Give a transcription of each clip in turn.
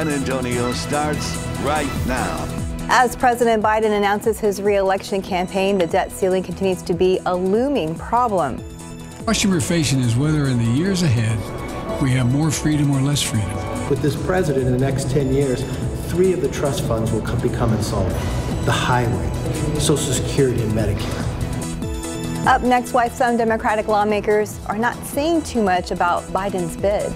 San Antonio starts right now. As President Biden announces his re-election campaign, the debt ceiling continues to be a looming problem. The question we're facing is whether in the years ahead we have more freedom or less freedom. With this president in the next 10 years, 3 of the trust funds will become insolvent. The highway, Social Security, and Medicare. Up next, why some Democratic lawmakers are not saying too much about Biden's bid.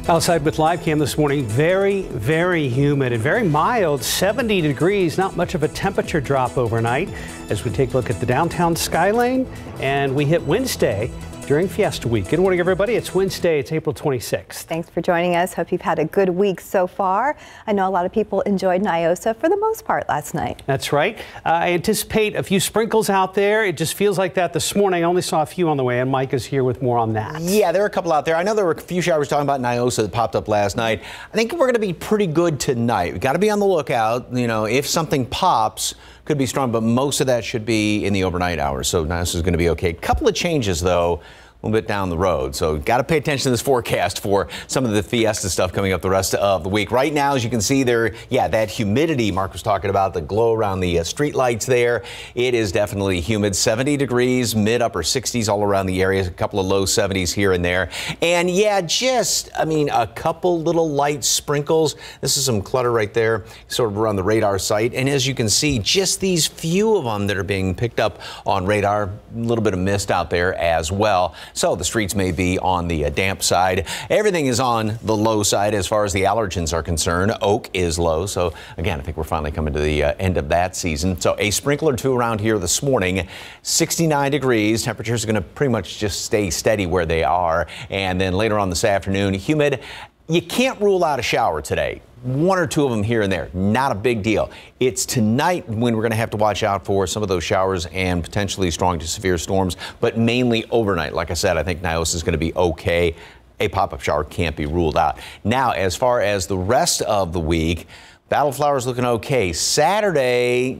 Outside with live cam this morning, very, very humid and very mild, 70 degrees, not much of a temperature drop overnight as we take a look at the downtown skyline and we hit Wednesday during Fiesta Week. Good morning, everybody. It's Wednesday. It's April 26th. Thanks for joining us. Hope you've had a good week so far. I know a lot of people enjoyed Nyosa for the most part last night. That's right. I anticipate a few sprinkles out there. It just feels like that this morning. I only saw a few on the way, and Mike is here with more on that. Yeah, there are a couple out there. I know there were a few showers talking about Nyosa that popped up last night. I think we're going to be pretty good tonight. We've got to be on the lookout. You know, if something pops, could be strong, but most of that should be in the overnight hours. So Nyosa is going to be okay. Couple of changes, though, a little bit down the road. So got to pay attention to this forecast for some of the Fiesta stuff coming up the rest of the week. Right now, as you can see there, yeah, that humidity Mark was talking about, the glow around the street lights there. It is definitely humid. 70 degrees, mid upper 60s all around the area. A couple of low 70s here and there. And yeah, a couple little light sprinkles. This is some clutter right there, sort of around the radar site. And as you can see, just these few of them that are being picked up on radar. A little bit of mist out there as well. So the streets may be on the damp side. Everything is on the low side as far as the allergens are concerned. Oak is low. So again, I think we're finally coming to the end of that season. So a sprinkle or two around here this morning. 69 degrees. Temperatures are going to pretty much just stay steady where they are. And then later on this afternoon, humid. You can't rule out a shower today. 1 or 2 of them here and there. Not a big deal. It's tonight when we're going to have to watch out for some of those showers and potentially strong to severe storms, but mainly overnight. Like I said, I think Nyosa is going to be okay. A pop-up shower can't be ruled out. Now, as far as the rest of the week, Battle Flowers looking okay. Saturday,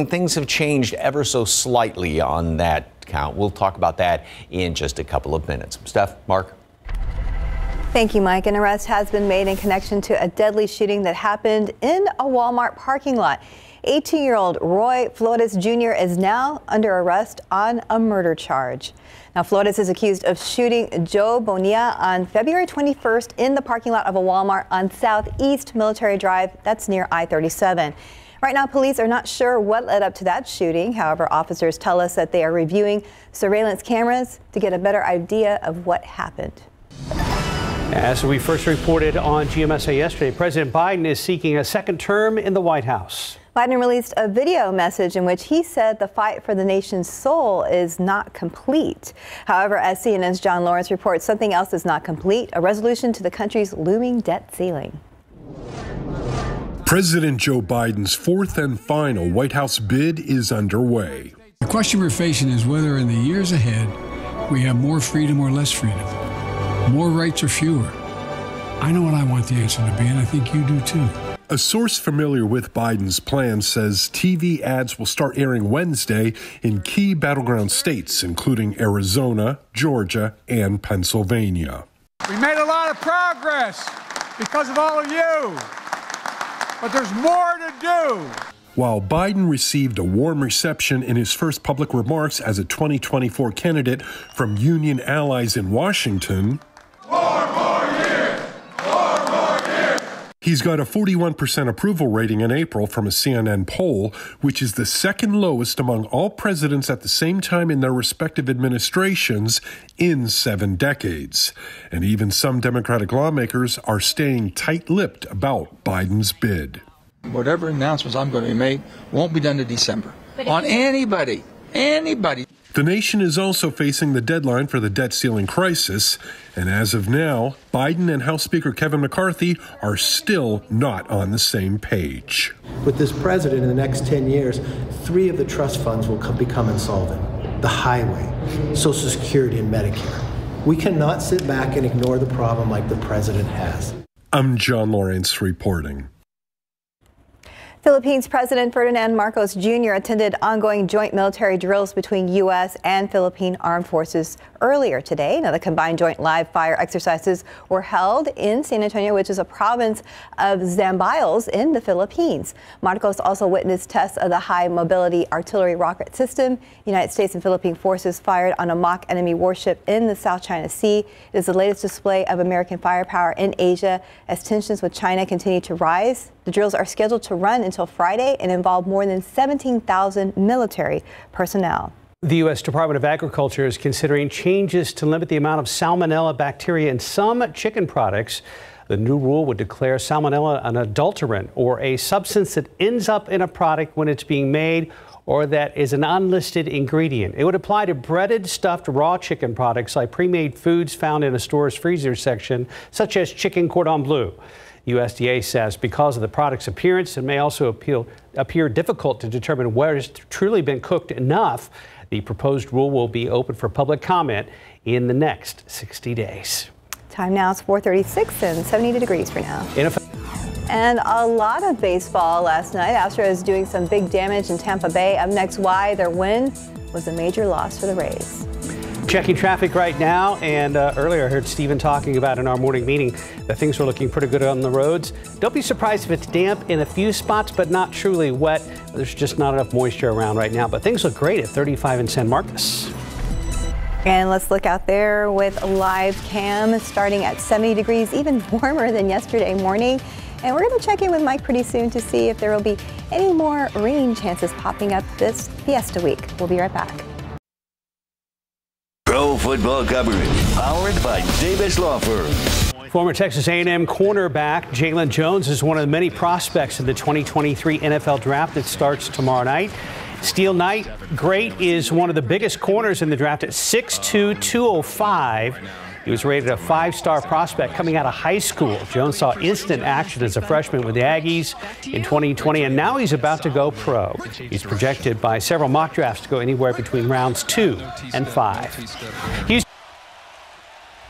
things have changed ever so slightly on that count. We'll talk about that in just a couple of minutes. Steph, Mark? Thank you, Mike. An arrest has been made in connection to a deadly shooting that happened in a Walmart parking lot. 18-year-old Roy Flores Jr. is now under arrest on a murder charge. Now, Flores is accused of shooting Joe Bonilla on February 21st in the parking lot of a Walmart on Southeast Military Drive. That's near I-37. Right now, police are not sure what led up to that shooting. However, officers tell us that they are reviewing surveillance cameras to get a better idea of what happened. As we first reported on GMSA yesterday, President Biden is seeking a second term in the White House. Biden released a video message in which he said the fight for the nation's soul is not complete. However, as CNN's John Lawrence reports, something else is not complete, a resolution to the country's looming debt ceiling. President Joe Biden's fourth and final White House bid is underway. The question we're facing is whether in the years ahead we have more freedom or less freedom. More rights or fewer? I know what I want the answer to be, and I think you do too. A source familiar with Biden's plan says TV ads will start airing Wednesday in key battleground states, including Arizona, Georgia, and Pennsylvania. We made a lot of progress because of all of you, but there's more to do. While Biden received a warm reception in his first public remarks as a 2024 candidate from union allies in Washington, he's got a 41% approval rating in April from a CNN poll, which is the second lowest among all presidents at the same time in their respective administrations in 7 decades. And even some Democratic lawmakers are staying tight-lipped about Biden's bid. Whatever announcements I'm going to make won't be done to December on anybody. The nation is also facing the deadline for the debt ceiling crisis, and as of now, Biden and House Speaker Kevin McCarthy are still not on the same page. With this president in the next 10 years, 3 of the trust funds will become insolvent. The highway, Social Security, and Medicare. We cannot sit back and ignore the problem like the president has. I'm John Lawrence reporting. Philippines President Ferdinand Marcos Jr. attended ongoing joint military drills between U.S. and Philippine armed forces earlier today. Now, the combined joint live fire exercises were held in San Antonio, which is a province of Zambales in the Philippines. Marcos also witnessed tests of the high mobility artillery rocket system. United States and Philippine forces fired on a mock enemy warship in the South China Sea. It is the latest display of American firepower in Asia as tensions with China continue to rise. The drills are scheduled to run until Friday and involve more than 17,000 military personnel. The U.S. Department of Agriculture is considering changes to limit the amount of salmonella bacteria in some chicken products. The new rule would declare salmonella an adulterant or a substance that ends up in a product when it's being made or that is an unlisted ingredient. It would apply to breaded, stuffed, raw chicken products like pre-made foods found in a store's freezer section, such as chicken cordon bleu. USDA says because of the product's appearance, it may also appear difficult to determine whether it's truly been cooked enough. The proposed rule will be open for public comment in the next 60 days. Time now is 4:36 and 72 degrees for now. And a lot of baseball last night. Astros doing some big damage in Tampa Bay. Up next, why their win was a major loss for the Rays. Checking traffic right now, and earlier I heard Stephen talking about in our morning meeting that things were looking pretty good on the roads. Don't be surprised if it's damp in a few spots, but not truly wet. There's just not enough moisture around right now, but things look great at 35 in San Marcos. And let's look out there with live cam starting at 70 degrees, even warmer than yesterday morning. And we're going to check in with Mike pretty soon to see if there will be any more rain chances popping up this Fiesta week. We'll be right back. Pro football coverage powered by Davis Law Firm. Former Texas A&M cornerback Jalen Jones is one of the many prospects in the 2023 NFL Draft that starts tomorrow night. Steel Knight Great is one of the biggest corners in the draft at 6'2", 205. He was rated a 5-star prospect coming out of high school. Jones saw instant action as a freshman with the Aggies in 2020, and now he's about to go pro. He's projected by several mock drafts to go anywhere between rounds 2 and 5. He's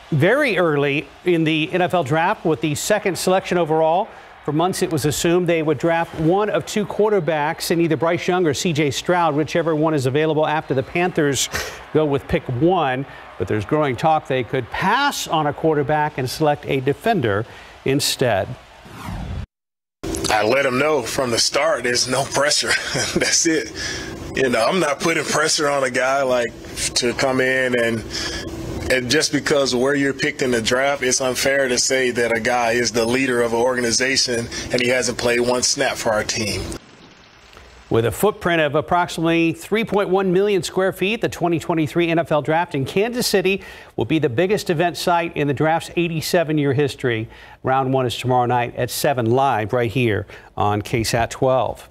very early in the NFL draft with the second selection overall. For months, it was assumed they would draft one of two quarterbacks in either Bryce Young or C.J. Stroud, whichever one is available after the Panthers go with pick 1. But there's growing talk they could pass on a quarterback and select a defender instead. I let them know from the start there's no pressure. That's it. You know, I'm not putting pressure on a guy like to come in and just because of where you're picked in the draft, it's unfair to say that a guy is the leader of an organization and he hasn't played one snap for our team. With a footprint of approximately 3.1 million square feet, the 2023 NFL Draft in Kansas City will be the biggest event site in the draft's 87-year history. Round 1 is tomorrow night at 7 live right here on KSAT 12.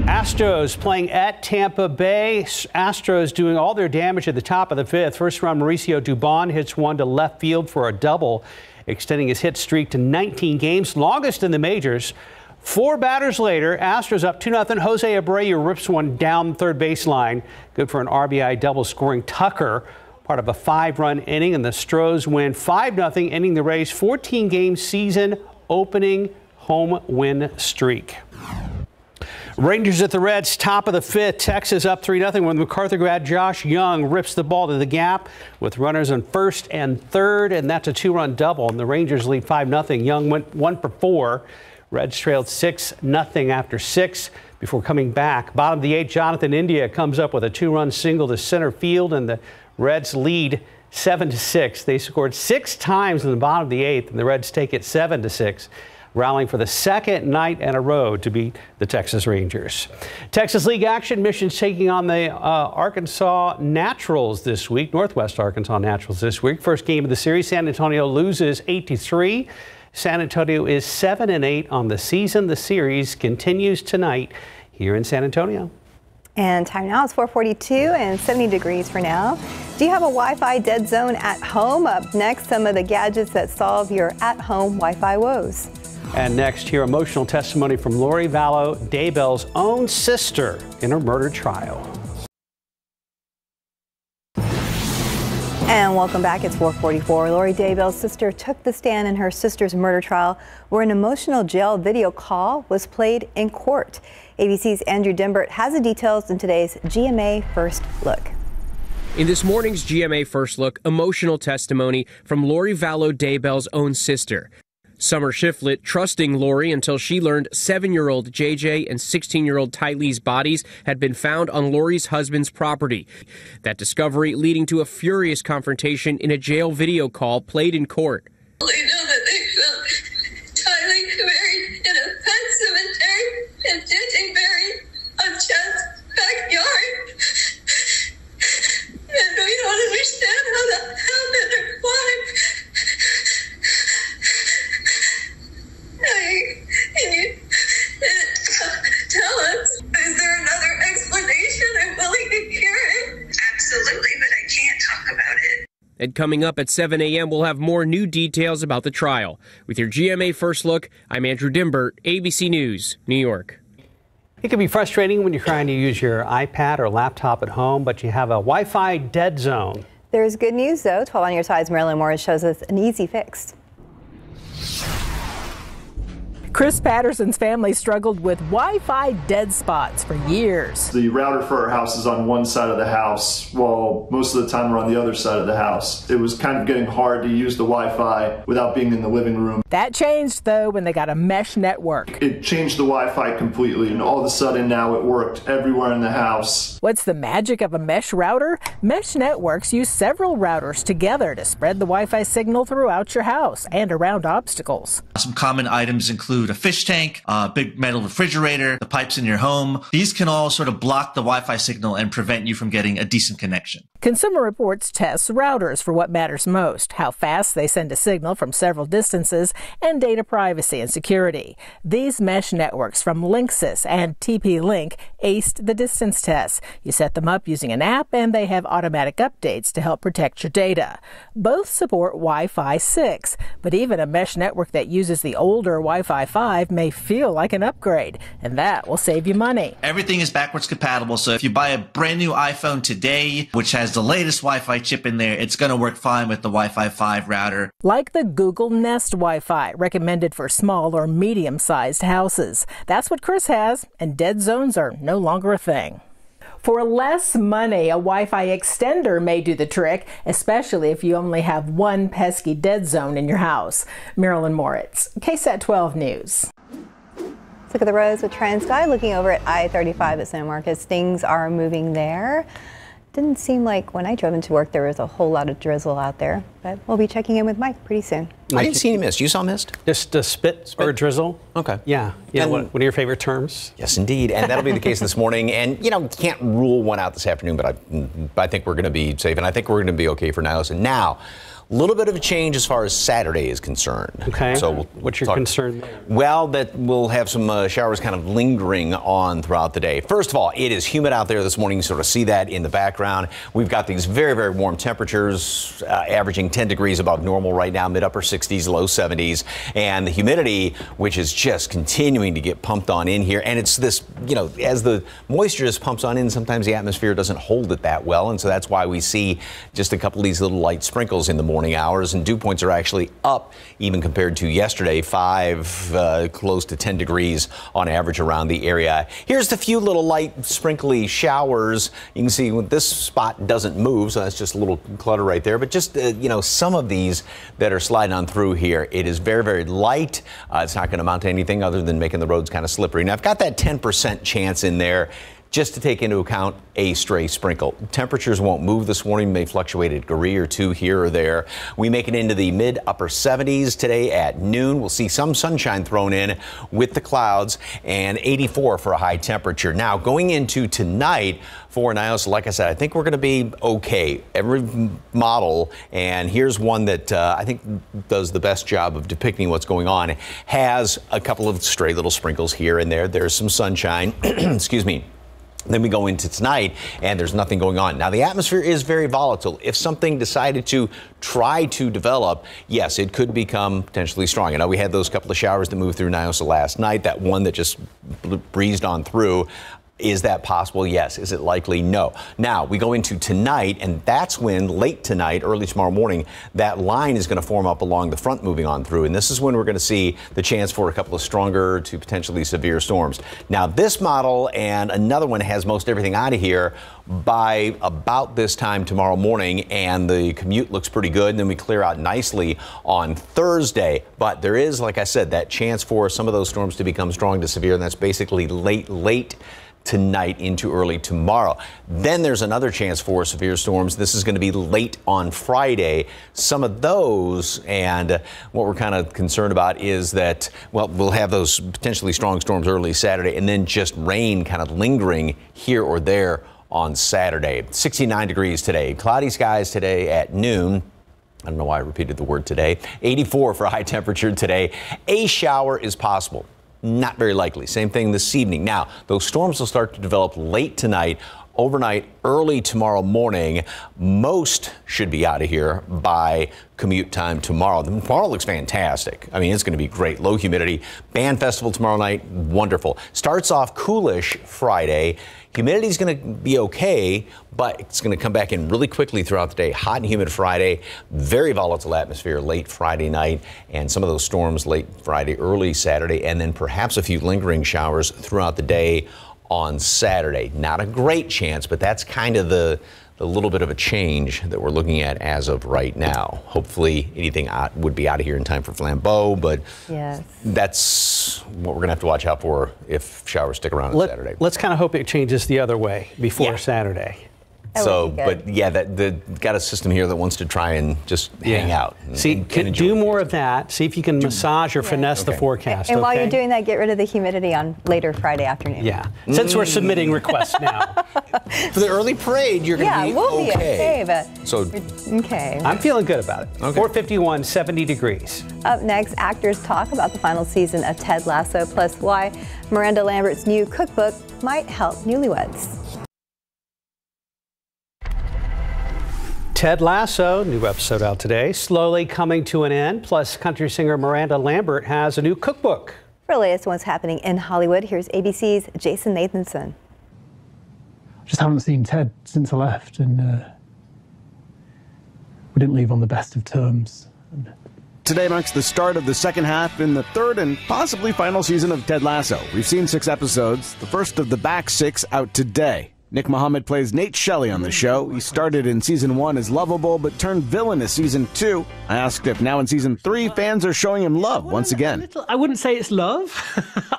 Astros playing at Tampa Bay. Astros doing all their damage at the top of the 5th. First round, Mauricio Dubon hits one to left field for a double, extending his hit streak to 19 games, longest in the majors. 4 batters later, Astros up 2-0. Jose Abreu rips one down third baseline. Good for an RBI double, scoring Tucker, part of a 5-run inning, and the Stros win 5-0, ending the Rays' 14-game season opening home win streak. Rangers at the Reds, top of the 5th. Texas up 3-0 when MacArthur grad Josh Young rips the ball to the gap with runners on first and third, and that's a 2-run double. And the Rangers lead 5-0. Young went 1 for 4. Reds trailed 6-0 after 6 before coming back. Bottom of the 8th, Jonathan India comes up with a 2-run single to center field, and the Reds lead 7-6. They scored 6 times in the bottom of the 8th, and the Reds take it 7-6. Rallying for the second night in a row to beat the Texas Rangers. Texas League action. Mission's taking on the Arkansas Naturals this week. Northwest Arkansas Naturals this week. First game of the series. San Antonio loses 8-3. San Antonio is 7-8 on the season. The series continues tonight here in San Antonio. And time now is 4:42 and 70 degrees for now. Do you have a Wi-Fi dead zone at home? Up next, some of the gadgets that solve your at-home Wi-Fi woes. And next, hear emotional testimony from Lori Vallow, Daybell's own sister, in her murder trial. And And welcome back. It's 4:44. Lori Daybell's sister took the stand in her sister's murder trial, where an emotional jail video call was played in court. ABC's Andrew Dimbert has the details in today's GMA First Look. In this morning's GMA First Look, emotional testimony from Lori Vallow Daybell's own sister. Summer Shiflett trusting Lori until she learned 7-year-old JJ and 16-year-old Tylee's bodies had been found on Lori's husband's property. That discovery leading to a furious confrontation in a jail video call played in court. They know that they found Tylee buried in a pet cemetery and JJ buried on Chad's backyard. And we don't understand how that happened or why. Can you tell us? Is there another explanation? I'm willing to hear it. Absolutely, but I can't talk about it. And coming up at 7 a.m., we'll have more new details about the trial. With your GMA First Look, I'm Andrew Dimbert, ABC News, New York. It can be frustrating when you're trying to use your iPad or laptop at home, but you have a Wi-Fi dead zone. There's good news, though. 12 on your side's Marilyn Morris shows us an easy fix. Chris Patterson's family struggled with Wi-Fi dead spots for years. The router for our house is on one side of the house, while most of the time we're on the other side of the house. It was kind of getting hard to use the Wi-Fi without being in the living room. That changed, though, when they got a mesh network. It changed the Wi-Fi completely, and all of a sudden now it worked everywhere in the house. What's the magic of a mesh router? Mesh networks use several routers together to spread the Wi-Fi signal throughout your house and around obstacles. Some common items include a fish tank, a big metal refrigerator, the pipes in your home. These can all sort of block the Wi-Fi signal and prevent you from getting a decent connection. Consumer Reports tests routers for what matters most, how fast they send a signal from several distances, and data privacy and security. These mesh networks from Linksys and TP-Link aced the distance tests. You set them up using an app, and they have automatic updates to help protect your data. Both support Wi-Fi 6, but even a mesh network that uses the older Wi-Fi 5 may feel like an upgrade, and that will save you money. Everything is backwards compatible, so if you buy a brand new iPhone today, which has the latest Wi-Fi chip in there, it's going to work fine with the Wi-Fi 5 router. Like the Google Nest Wi-Fi, recommended for small or medium-sized houses. That's what Chris has, and dead zones are no longer a thing. For less money, a Wi-Fi extender may do the trick, especially if you only have one pesky dead zone in your house. Marilyn Moritz, KSAT 12 News. Let's look at the roads with TransSky. Looking over at I-35 at San Marcos, things are moving there. Didn't seem like when I drove into work there was a whole lot of drizzle out there, but we'll be checking in with Mike pretty soon. I didn't see any mist. You saw mist? Just a spit or a drizzle. Okay. Yeah. One of your favorite terms? Yes, indeed. And that'll be the case this morning. And, you know, can't rule one out this afternoon, but I think we're going to be safe. And I think we're going to be okay for now. So now, a little bit of a change as far as Saturday is concerned. Okay. So what's your concern there? Well, that we'll have some showers kind of lingering on throughout the day. First of all, it is humid out there this morning. You sort of see that in the background. We've got these very, very warm temperatures, averaging 10 degrees above normal right now, mid-upper 60s, low 70s. And the humidity, which is just continuing to get pumped on in here. And it's this, you know, as the moisture just pumps on in, sometimes the atmosphere doesn't hold it that well. And so that's why we see just a couple of these little light sprinkles in the morning hours, and dew points are actually up even compared to yesterday, 5 close to 10 degrees on average around the area. Here's the few little light sprinkly showers. You can see this spot doesn't move, so that's just a little clutter right there, but just you know, some of these that are sliding on through here. It is very, very light. It's not going to amount to anything other than making the roads kind of slippery. Now I've got that 10% chance in there just to take into account a stray sprinkle. Temperatures won't move this morning, may fluctuate a degree or two here or there. We make it into the mid-upper 70s today at noon. We'll see some sunshine thrown in with the clouds, and 84 for a high temperature. Now, going into tonight for Niles, like I said, I think we're going to be okay. Every model, and here's one that I think does the best job of depicting what's going on, has a couple of stray little sprinkles here and there. There's some sunshine, excuse me. Then we go into tonight, and there's nothing going on. Now, the atmosphere is very volatile. If something decided to try to develop, yes, it could become potentially strong. I know we had those couple of showers that moved through Niosa last night, that one that just breezed on through. Is that possible? Yes. Is it likely? No. Now, we go into tonight, and that's when late tonight, early tomorrow morning, that line is going to form up along the front moving on through. And this is when we're going to see the chance for a couple of stronger to potentially severe storms. Now, this model and another one has most everything out of here by about this time tomorrow morning, and the commute looks pretty good. And then we clear out nicely on Thursday. But there is, like I said, that chance for some of those storms to become strong to severe, and that's basically late tonight into early tomorrow. Then there's another chance for severe storms. This is going to be late on Friday. Some of those, and what we're kind of concerned about is that, well, we'll have those potentially strong storms early Saturday, and then just rain kind of lingering here or there on Saturday. 69 degrees today. Cloudy skies today at noon. I don't know why I repeated the word today. 84 for a high temperature today. A shower is possible. Not very likely. Same thing this evening. Now, those storms will start to develop late tonight, overnight, early tomorrow morning. Most should be out of here by commute time tomorrow. Tomorrow looks fantastic. I mean, it's going to be great. Low humidity. Band festival tomorrow night. Wonderful. Starts off coolish Friday. Humidity is going to be okay, but it's going to come back in really quickly throughout the day. Hot and humid Friday, very volatile atmosphere late Friday night, and some of those storms late Friday, early Saturday, and then perhaps a few lingering showers throughout the day on Saturday. Not a great chance, but that's kind of the little bit of a change that we're looking at as of right now. Hopefully anything would be out of here in time for Flambeau, but yes, that's what we're going to have to watch out for if showers stick around on Saturday. Let's kind of hope it changes the other way before Saturday. So, but yeah, got a system here that wants to try and just hang out. See, do more of that. See if you can massage or finesse the forecast. And while you're doing that, get rid of the humidity on later Friday afternoon. Yeah. Since we're submitting requests now. For the early parade, you're going to be we'll be okay, but so okay. I'm feeling good about it. Okay. 451, 70 degrees. Up next, actors talk about the final season of Ted Lasso, plus why Miranda Lambert's new cookbook might help newlyweds. Ted Lasso, new episode out today, slowly coming to an end. Plus, country singer Miranda Lambert has a new cookbook. For the latest what's happening in Hollywood, here's ABC's Jason Nathanson. Just haven't seen Ted since I left, and we didn't leave on the best of terms. Today marks the start of the second half in the third and possibly final season of Ted Lasso. We've seen 6 episodes, the first of the back 6 out today. Nick Mohammed plays Nate Shelley on the show. He started in season 1 as lovable, but turned villain in season 2. I asked if now in season 3, fans are showing him love once again. I wouldn't say it's love.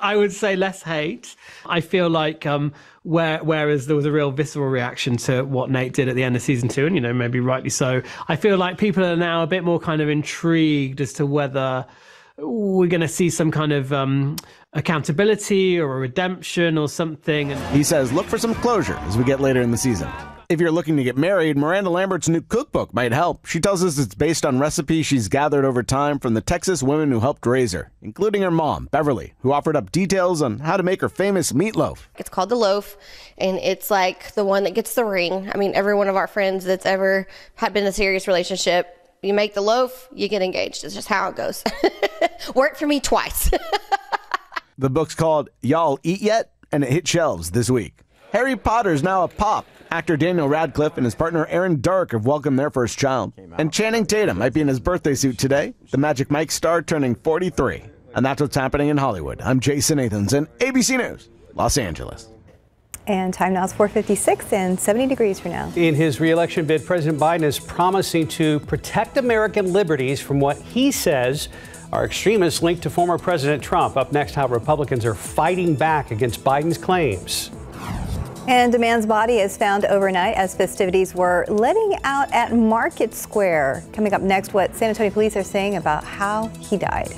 I would say less hate. I feel like whereas there was a real visceral reaction to what Nate did at the end of season 2, and maybe rightly so, I feel like people are now a bit more kind of intrigued as to whether we're going to see some kind of accountability or a redemption or something. He says look for some closure as we get later in the season. If you're looking to get married, Miranda Lambert's new cookbook might help. She tells us it's based on recipes she's gathered over time from the Texas women who helped raise her, including her mom, Beverly, who offered up details on how to make her famous meatloaf. It's called the loaf, and it's like the one that gets the ring. I mean, every one of our friends that's ever had been in a serious relationship, you make the loaf, you get engaged. It's just how it goes. Worked for me twice. The book's called Y'all Eat Yet? And it hit shelves this week. Harry Potter's now a pop. Actor Daniel Radcliffe and his partner Aaron Dark have welcomed their first child. And Channing Tatum might be in his birthday suit today. The Magic Mike star turning 43. And that's what's happening in Hollywood. I'm Jason Nathanson, ABC News, Los Angeles. And time now is 4:56 and 70 degrees for now. In his re-election bid, President Biden is promising to protect American liberties from what he says are extremists linked to former President Trump. Up next, how Republicans are fighting back against Biden's claims. And a man's body is found overnight as festivities were letting out at Market Square. Coming up next, what San Antonio police are saying about how he died.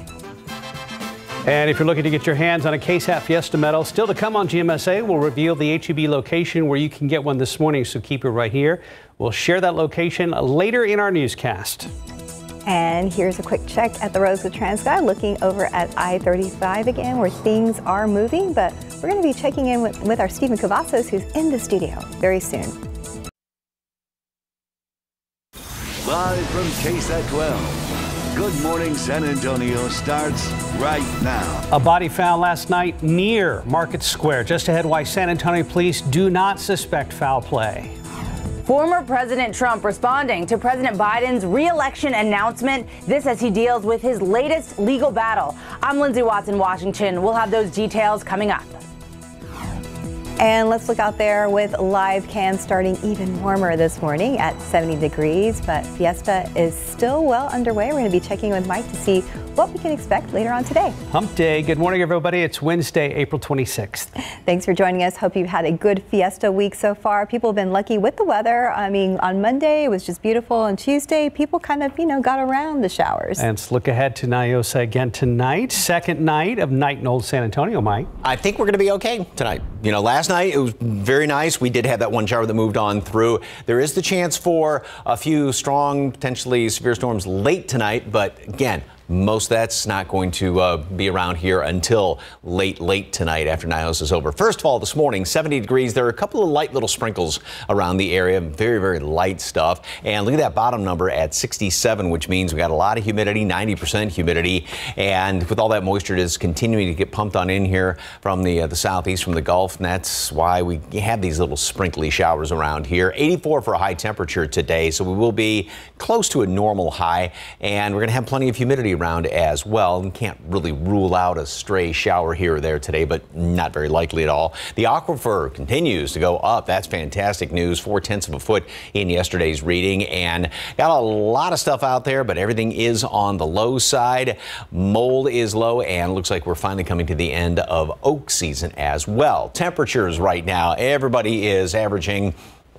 And if you're looking to get your hands on a KSAT Fiesta medal, still to come on GMSA, we'll reveal the HEB location where you can get one this morning, so keep it right here. We'll share that location later in our newscast. And here's a quick check at the Rosewood TransGuide, looking over at I-35 again, where things are moving. But we're going to be checking in with our Stephen Cavazos, who's in the studio very soon. Live from KSAT 12, Good Morning San Antonio starts right now. A body found last night near Market Square. Just ahead, why San Antonio police do not suspect foul play. Former President Trump responding to President Biden's re-election announcement. This as he deals with his latest legal battle. I'm Lindsay Watts in Washington. We'll have those details coming up. And let's look out there with live cams starting even warmer this morning at 70 degrees. But Fiesta is still well underway. We're going to be checking with Mike to see what we can expect later on today. Hump Day. Good morning, everybody. It's Wednesday, April 26th. Thanks for joining us. Hope you've had a good Fiesta week so far. People have been lucky with the weather. I mean, on Monday, it was just beautiful. And Tuesday, people kind of, got around the showers. And let's look ahead to Niosa again tonight. Second night of Night in Old San Antonio, Mike. I think we're going to be okay tonight. Last night it was very nice. We did have that one shower that moved on through. There is the chance for a few strong, potentially severe storms late tonight. But again, most of that's not going to be around here until late tonight after Nios is over. First of all, this morning, 70 degrees. There are a couple of light little sprinkles around the area. Very, very light stuff. And look at that bottom number at 67, which means we got a lot of humidity, 90% humidity. And with all that moisture, it is continuing to get pumped on in here from the southeast, from the Gulf. And that's why we have these little sprinkly showers around here. 84 for a high temperature today. So we will be close to a normal high. And we're going to have plenty of humidity around as well, and can't really rule out a stray shower here or there today, but not very likely at all. The aquifer continues to go up. That's fantastic news. 0.4 of a foot in yesterday's reading, and got a lot of stuff out there, but everything is on the low side. Mold is low, and looks like we're finally coming to the end of oak season as well. Temperatures right now, everybody is averaging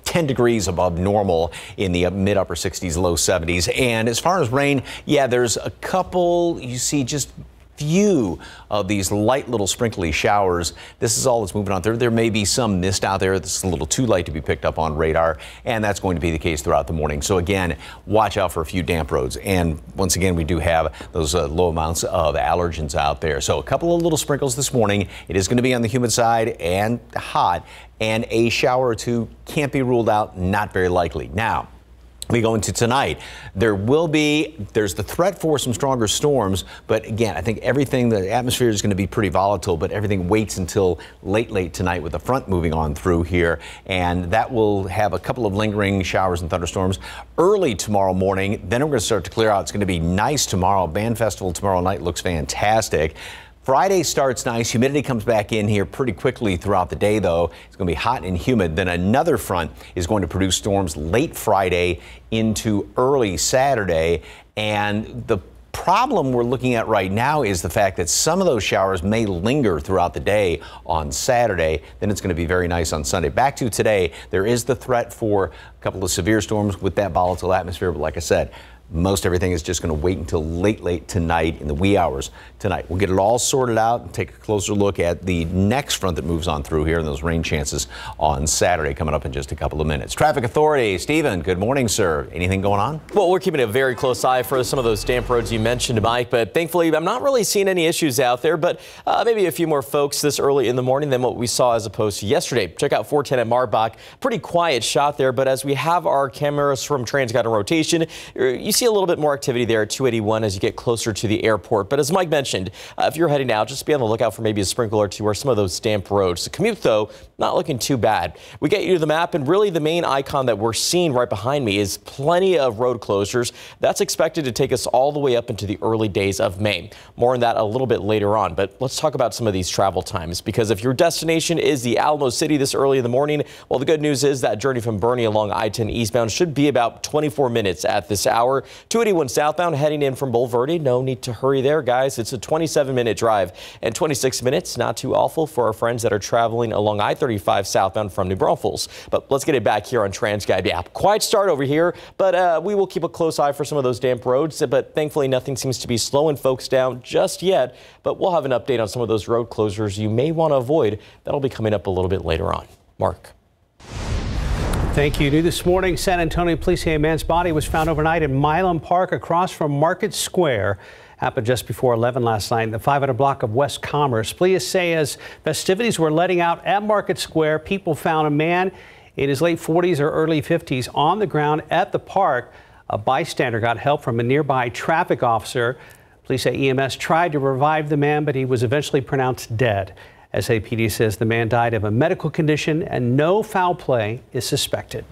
10 degrees above normal in the mid upper 60s, low 70s. And as far as rain, yeah, there's a couple, you see just few of these light little sprinkly showers. This is all that's moving on through. There may be some mist out there that's a little too light to be picked up on radar, and that's going to be the case throughout the morning. So again, watch out for a few damp roads. And once again, we do have those low amounts of allergens out there. So a couple of little sprinkles this morning. It is going to be on the humid side and hot, and a shower or two can't be ruled out, not very likely. Now, we go into tonight. There's the threat for some stronger storms, but again, I think the atmosphere is going to be pretty volatile, but everything waits until late tonight with the front moving on through here, and that will have a couple of lingering showers and thunderstorms early tomorrow morning. Then we're going to start to clear out. It's going to be nice tomorrow. Band Festival tomorrow night looks fantastic. Friday starts nice. Humidity comes back in here pretty quickly throughout the day, though. It's going to be hot and humid. Then another front is going to produce storms late Friday into early Saturday. And the problem we're looking at right now is the fact that some of those showers may linger throughout the day on Saturday. Then it's going to be very nice on Sunday. Back to today, there is the threat for a couple of severe storms with that volatile atmosphere. But like I said, most everything is just going to wait until late tonight in the wee hours tonight. We'll get it all sorted out and take a closer look at the next front that moves on through here and those rain chances on Saturday coming up in just a couple of minutes. Traffic Authority, Stephen, good morning, sir. Anything going on? Well, we're keeping a very close eye for some of those damp roads you mentioned, Mike, but thankfully I'm not really seeing any issues out there, but maybe a few more folks this early in the morning than what we saw as opposed to yesterday. Check out 410 at Marbach. Pretty quiet shot there, but as we have our cameras from TransGuide in rotation, you see a little bit more activity there at 281 as you get closer to the airport. But as Mike mentioned, if you're heading out, just be on the lookout for maybe a sprinkle or two or some of those damp roads. The commute, though, not looking too bad. We get you to the map, and really the main icon that we're seeing right behind me is plenty of road closures. That's expected to take us all the way up into the early days of May. More on that a little bit later on, but let's talk about some of these travel times, because if your destination is the Alamo City this early in the morning, well, the good news is that journey from Bernie along I-10 eastbound should be about 24 minutes at this hour. 281 southbound heading in from Bulverde. No need to hurry there, guys. It's a 27-minute drive, and 26 minutes, not too awful for our friends that are traveling along I-35 southbound from New Braunfels. But let's get it back here on TransGuide. Yeah, quiet start over here, but we will keep a close eye for some of those damp roads. But thankfully, nothing seems to be slowing folks down just yet. But we'll have an update on some of those road closures you may want to avoid. That'll be coming up a little bit later on. Mark. Thank you. New this morning, San Antonio police say a man's body was found overnight in Milam Park across from Market Square. Happened just before 11 last night in the 500 block of West Commerce. Police say as festivities were letting out at Market Square, people found a man in his late 40s or early 50s on the ground at the park. A bystander got help from a nearby traffic officer. Police say EMS tried to revive the man, but he was eventually pronounced dead. SAPD says the man died of a medical condition and no foul play is suspected.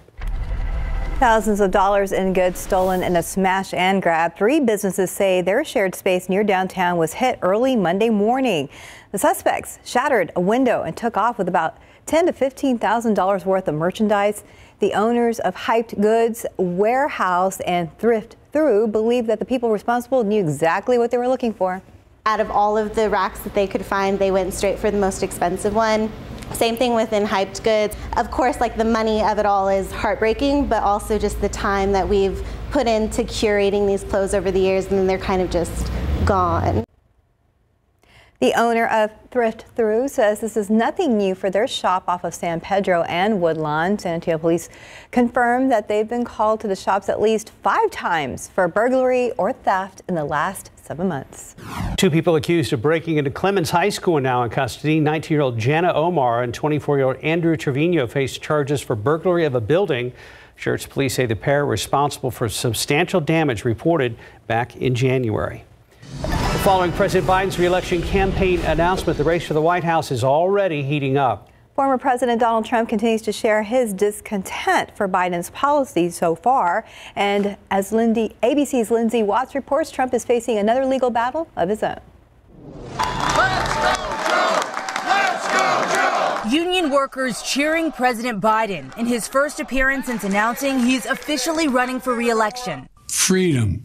Thousands of dollars in goods stolen in a smash and grab. 3 businesses say their shared space near downtown was hit early Monday morning. The suspects shattered a window and took off with about $10,000 to $15,000 worth of merchandise. The owners of Hyped Goods Warehouse and Thrift Through believe that the people responsible knew exactly what they were looking for. Out of all of the racks that they could find, they went straight for the most expensive one. Same thing within Hyped Goods. Of course, like the money of it all is heartbreaking, but also just the time that we've put into curating these clothes over the years, and then they're kind of just gone. The owner of Thrift Through says this is nothing new for their shop off of San Pedro and Woodlawn. San Antonio police confirmed that they've been called to the shops at least 5 times for burglary or theft in the last 7 months. 2 people accused of breaking into Clemens High School are now in custody. 19-year-old Jana Omar and 24-year-old Andrew Trevino face charges for burglary of a building. Schertz police say the pair are responsible for substantial damage reported back in January. Following President Biden's re-election campaign announcement, the race for the White House is already heating up. Former President Donald Trump continues to share his discontent for Biden's policies so far. And as ABC's Lindsay Watts reports, Trump is facing another legal battle of his own. Let's go, Joe! Let's go, Joe! Union workers cheering President Biden in his first appearance since announcing he's officially running for re-election. Freedom.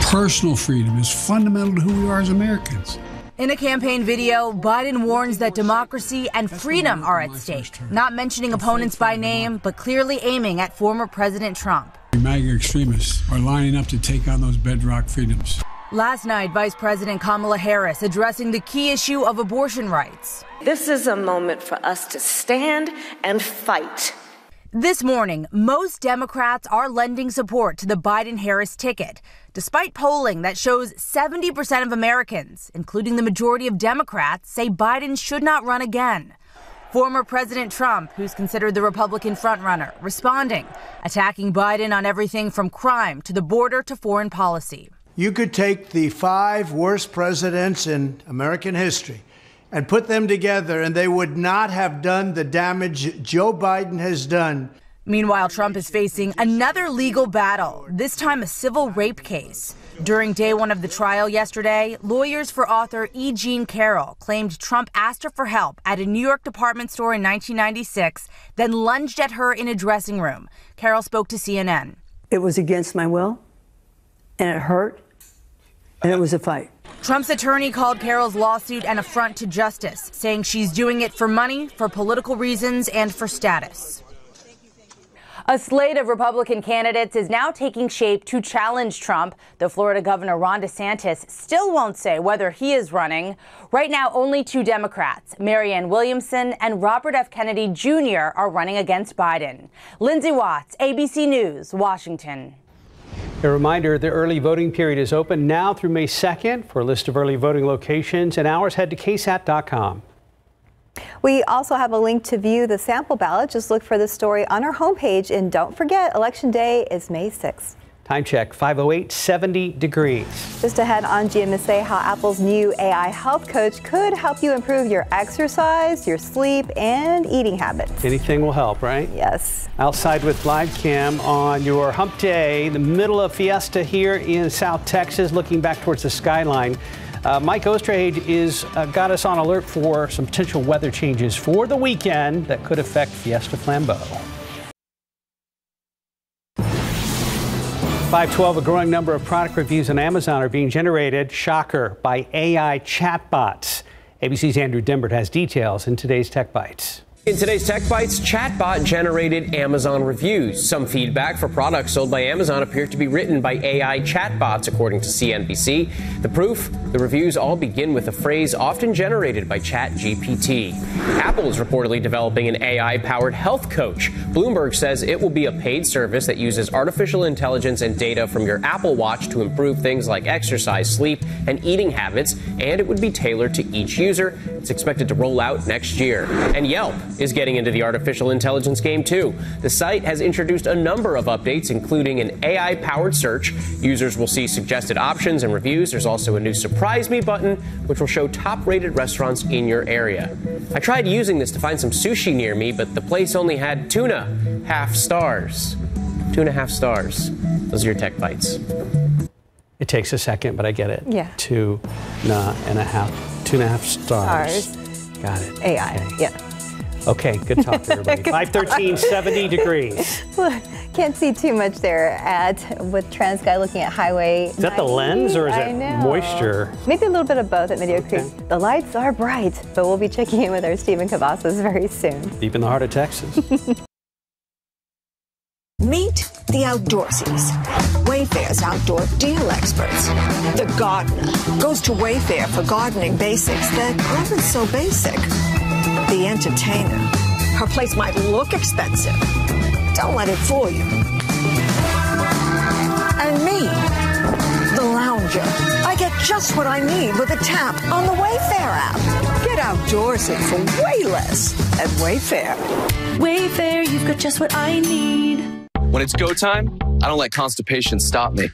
Personal freedom is fundamental to who we are as Americans. In a campaign video, Biden warns that democracy and freedom are at stake, not mentioning opponents by name, but clearly aiming at former President Trump. MAGA extremists are lining up to take on those bedrock freedoms. Last night, Vice President Kamala Harris addressing the key issue of abortion rights. This is a moment for us to stand and fight. This morning, most Democrats are lending support to the Biden-Harris ticket, despite polling that shows 70% of Americans, including the majority of Democrats, say Biden should not run again. Former President Trump, who's considered the Republican frontrunner, responding, attacking Biden on everything from crime to the border to foreign policy. You could take the 5 worst presidents in American history and put them together, and they would not have done the damage Joe Biden has done. Meanwhile, Trump is facing another legal battle, this time a civil rape case. During day 1 of the trial yesterday, lawyers for author E. Jean Carroll claimed Trump asked her for help at a New York department store in 1996, then lunged at her in a dressing room. Carroll spoke to CNN. It was against my will, and it hurt, and it was a fight. Trump's attorney called Carroll's lawsuit an affront to justice, saying she's doing it for money, for political reasons, and for status. A slate of Republican candidates is now taking shape to challenge Trump. The Florida Governor Ron DeSantis still won't say whether he is running. Right now, only 2 Democrats, Marianne Williamson and Robert F. Kennedy Jr., are running against Biden. Lindsay Watts, ABC News, Washington. A reminder, the early voting period is open now through May 2nd. For a list of early voting locations and hours, head to KSAT.com. We also have a link to view the sample ballot. Just look for this story on our homepage. And don't forget, Election Day is May 6th. Time check, 5:08, 70 degrees. Just ahead on GMSA, how Apple's new AI health coach could help you improve your exercise, your sleep, and eating habits. Anything will help, right? Yes. Outside with live cam on your hump day, the middle of Fiesta here in South Texas, looking back towards the skyline. Mike Osterhage is got us on alert for some potential weather changes for the weekend that could affect Fiesta Flambeau. 5:12, a growing number of product reviews on Amazon are being generated, shocker, by AI chatbots. ABC's Andrew Dimbert has details in today's Tech Bites. In today's Tech Bites, chatbot generated Amazon reviews. Some feedback for products sold by Amazon appear to be written by AI chatbots, according to CNBC. The proof? The reviews all begin with a phrase often generated by ChatGPT. Apple is reportedly developing an AI-powered health coach. Bloomberg says it will be a paid service that uses artificial intelligence and data from your Apple Watch to improve things like exercise, sleep, and eating habits, and it would be tailored to each user. It's expected to roll out next year. And Yelp is getting into the artificial intelligence game too. The site has introduced a number of updates, including an AI-powered search. Users will see suggested options and reviews. There's also a new Surprise Me button, which will show top-rated restaurants in your area. I tried using this to find some sushi near me, but the place only had tuna, half stars. 2.5 stars. Those are your tech bites. It takes a second, but I get it. Yeah. 2.5 stars. Got it. AI, okay. yeah. Okay, good talk, everybody. 513, 70 degrees. Can't see too much there with TransSky looking at Highway 90. Is that the lens or is it moisture? Maybe a little bit of both at Medio Creek. The lights are bright, but we'll be checking in with our Stephen Cavazos very soon. Deep in the heart of Texas. Meet the Outdoorsies, Wayfair's outdoor deal experts. The gardener goes to Wayfair for gardening basics that aren't so basic. The entertainer, her place might look expensive. Don't let it fool you. And me, the lounger. I get just what I need with a tap on the Wayfair app. Get outdoorsy for way less at Wayfair. Wayfair, you've got just what I need. When it's go time, I don't let constipation stop me.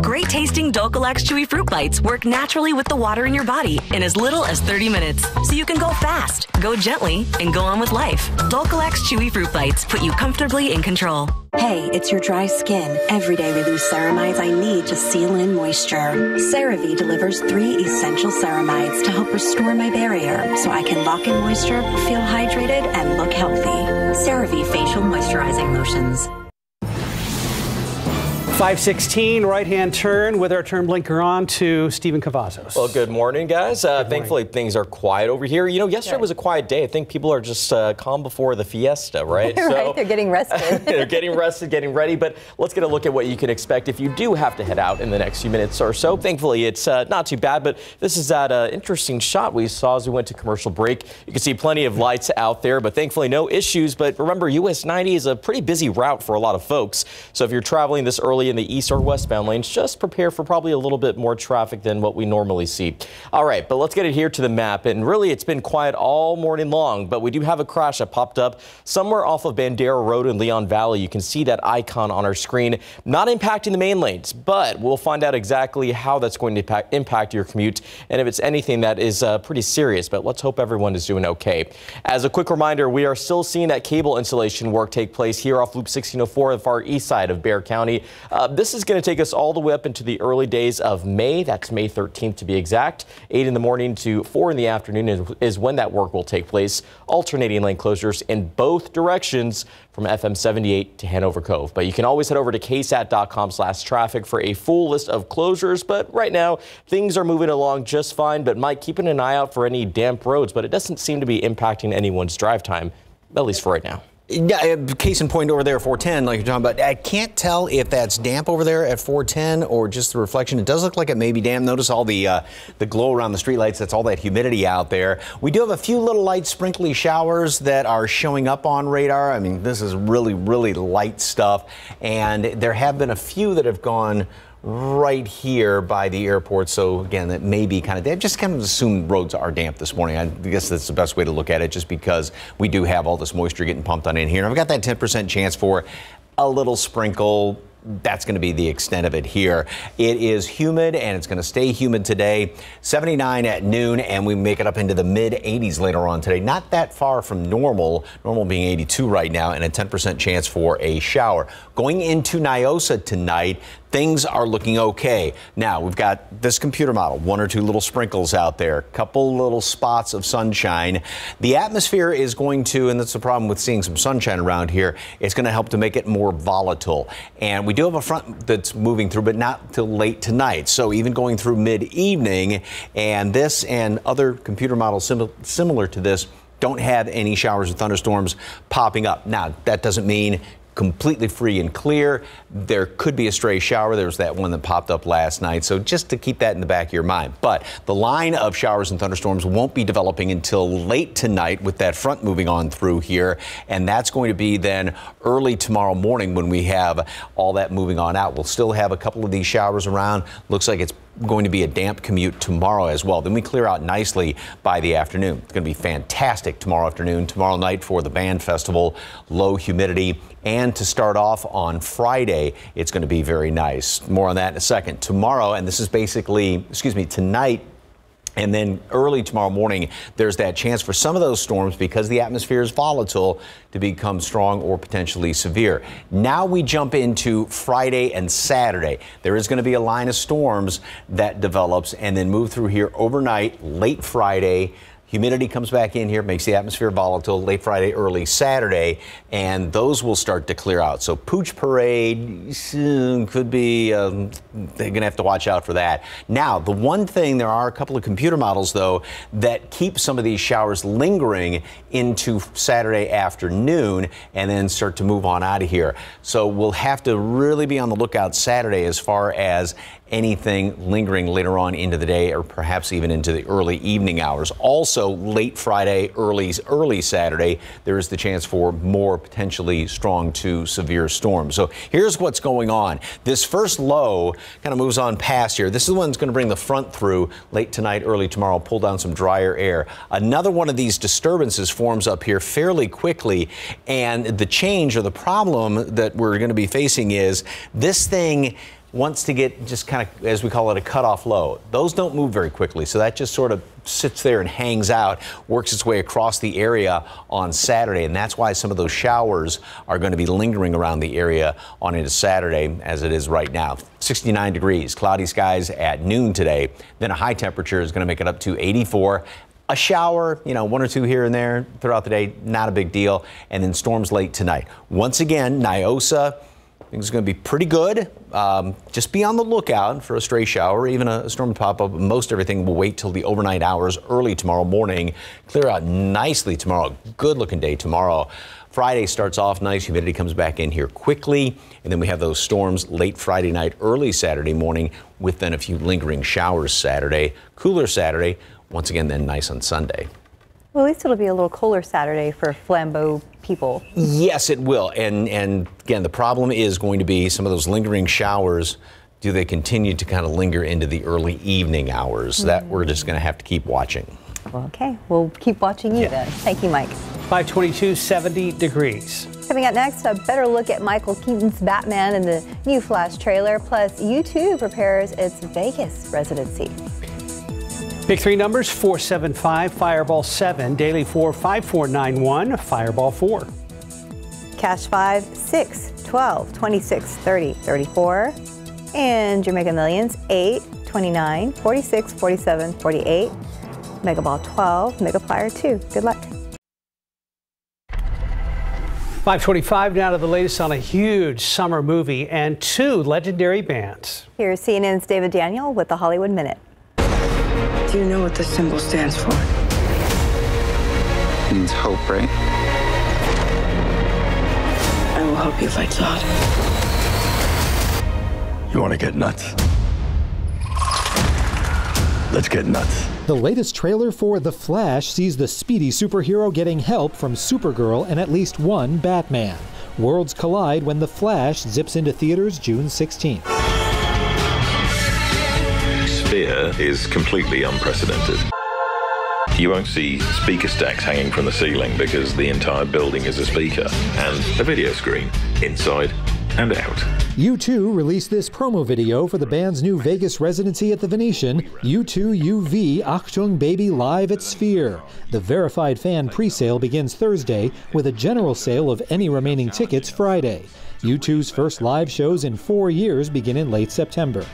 Great tasting Dulcolax Chewy Fruit Bites work naturally with the water in your body in as little as 30 minutes. So you can go fast, go gently, and go on with life. Dulcolax Chewy Fruit Bites put you comfortably in control. Hey, it's your dry skin. Every day we lose ceramides I need to seal in moisture. CeraVe delivers 3 essential ceramides to help restore my barrier so I can lock in moisture, feel hydrated, and look healthy. CeraVe Facial Moisturizing Lotions. 516, right-hand turn with our turn blinker on to Stephen Cavazos. Well, good morning, guys. Thankfully, things are quiet over here. You know, yesterday was a quiet day. I think people are just calm before the fiesta, right? Right, they're getting rested. They're getting rested, getting ready. But let's get a look at what you can expect if you do have to head out in the next few minutes or so. Thankfully, it's not too bad, but this is that interesting shot we saw as we went to commercial break. You can see plenty of lights out there, but thankfully no issues. But remember, US 90 is a pretty busy route for a lot of folks. So if you're traveling this early in the east or westbound lanes, just prepare for probably a little bit more traffic than what we normally see. All right, but let's get it here to the map. And really, it's been quiet all morning long, but we do have a crash that popped up somewhere off of Bandera Road in Leon Valley. You can see that icon on our screen, not impacting the main lanes, but we'll find out exactly how that's going to impact your commute and if it's anything that is pretty serious. But let's hope everyone is doing okay. As a quick reminder, we are still seeing that cable installation work take place here off Loop 1604, the far east side of Bexar County. This is going to take us all the way up into the early days of May. That's May 13th to be exact. 8 in the morning to 4 in the afternoon is when that work will take place. Alternating lane closures in both directions from FM 78 to Hanover Cove. But you can always head over to ksat.com/traffic for a full list of closures. But right now, things are moving along just fine. But Mike, keeping an eye out for any damp roads, but it doesn't seem to be impacting anyone's drive time, at least for right now. Yeah, case in point over there at 410, like you're talking about. I can't tell if that's damp over there at 410 or just the reflection. It does look like it may be damp. Notice all the glow around the streetlights. That's all that humidity out there. We do have a few little light sprinkly showers that are showing up on radar. I mean, this is really, really light stuff. And there have been a few that have gone right here by the airport. So again, that may be kind of, they just kind of assume roads are damp this morning. I guess that's the best way to look at it, just because we do have all this moisture getting pumped on in here. And I've got that 10% chance for a little sprinkle. That's going to be the extent of it here. It is humid and it's going to stay humid today. 79 at noon, and we make it up into the mid 80s later on today. Not that far from normal being 82 right now, and a 10% chance for a shower. Going into Niosa tonight, things are looking okay. Now, we've got this computer model, 1 or 2 little sprinkles out there, couple little spots of sunshine. The atmosphere is going to, and that's the problem with seeing some sunshine around here, it's going to help to make it more volatile. And we do have a front that's moving through, but not till late tonight. So even going through mid-evening, and this and other computer models similar to this don't have any showers or thunderstorms popping up. Now, that doesn't mean completely free and clear. There could be a stray shower. There was that one that popped up last night. So just to keep that in the back of your mind. But the line of showers and thunderstorms won't be developing until late tonight with that front moving on through here. And that's going to be then early tomorrow morning when we have all that moving on out. We'll still have a couple of these showers around. Looks like it's going to be a damp commute tomorrow as well. Then we clear out nicely by the afternoon. It's going to be fantastic tomorrow afternoon, tomorrow night for the band festival, low humidity. And to start off on Friday, it's going to be very nice. More on that in a second. Tomorrow, and this is basically, tonight, and then early tomorrow morning, there's that chance for some of those storms, because the atmosphere is volatile, to become strong or potentially severe. Now we jump into Friday and Saturday. There is going to be a line of storms that develops and then move through here overnight, late Friday. Humidity comes back in here, makes the atmosphere volatile late Friday, early Saturday, and those will start to clear out. So Pooch Parade could be, they're going to have to watch out for that. Now, the one thing, there are a couple of computer models, though, that keep some of these showers lingering into Saturday afternoon and then start to move on out of here. So we'll have to really be on the lookout Saturday as far as anything lingering later on into the day, or perhaps even into the early evening hours. Also, late Friday, early Saturday, there is the chance for more potentially strong to severe storms. So here's what's going on. This first low kind of moves on past here. This is the one that's going to bring the front through late tonight, early tomorrow, pull down some drier air. Another one of these disturbances forms up here fairly quickly, and the change, or the problem that we're going to be facing, is this thing wants to get just kind of, as we call it, a cutoff low. Those don't move very quickly, so that just sort of sits there and hangs out, works its way across the area on Saturday, and that's why some of those showers are going to be lingering around the area on into Saturday, as it is right now. 69 degrees, cloudy skies at noon today. Then a high temperature is going to make it up to 84. A shower, one or two here and there throughout the day, not a big deal. And then storms late tonight. Once again, Niosa, things are going to be pretty good. Just be on the lookout for a stray shower, even a storm to pop up. Most everything will wait till the overnight hours, early tomorrow morning. Clear out nicely tomorrow. Good looking day tomorrow. Friday starts off nice. Humidity comes back in here quickly. And then we have those storms late Friday night, early Saturday morning, with then a few lingering showers Saturday. Cooler Saturday. Once again, then nice on Sunday. Well, at least it'll be a little cooler Saturday for Flambeau people. Yes, it will. And again, the problem is going to be some of those lingering showers. Do they continue to kind of linger into the early evening hours? That we're just going to have to keep watching. Well, okay, we'll keep watching you then. Thank you, Mike. 522, 70 degrees. Coming up next, a better look at Michael Keaton's Batman in the new Flash trailer. Plus, U2 prepares its Vegas residency. Big three numbers: 475, Fireball 7, Daily 4, 5491, Fireball 4. Cash 5, 6, 12, 26, 30, 34. And your Mega Millions: 8, 29, 46, 47, 48. Mega Ball 12, Mega Flyer 2. Good luck. 525 now to the latest on a huge summer movie and two legendary bands. Here's CNN's David Daniel with the Hollywood Minute. Do you know what this symbol stands for? It means hope, right? I will help you fight Zod. You want to get nuts? Let's get nuts. The latest trailer for The Flash sees the speedy superhero getting help from Supergirl and at least one Batman. Worlds collide when The Flash zips into theaters June 16th. Sphere is completely unprecedented. You won't see speaker stacks hanging from the ceiling because the entire building is a speaker and a video screen inside and out. U2 released this promo video for the band's new Vegas residency at the Venetian, U2 UV Achtung Baby Live at Sphere. The verified fan pre-sale begins Thursday with a general sale of any remaining tickets Friday. U2's first live shows in 4 years begin in late September.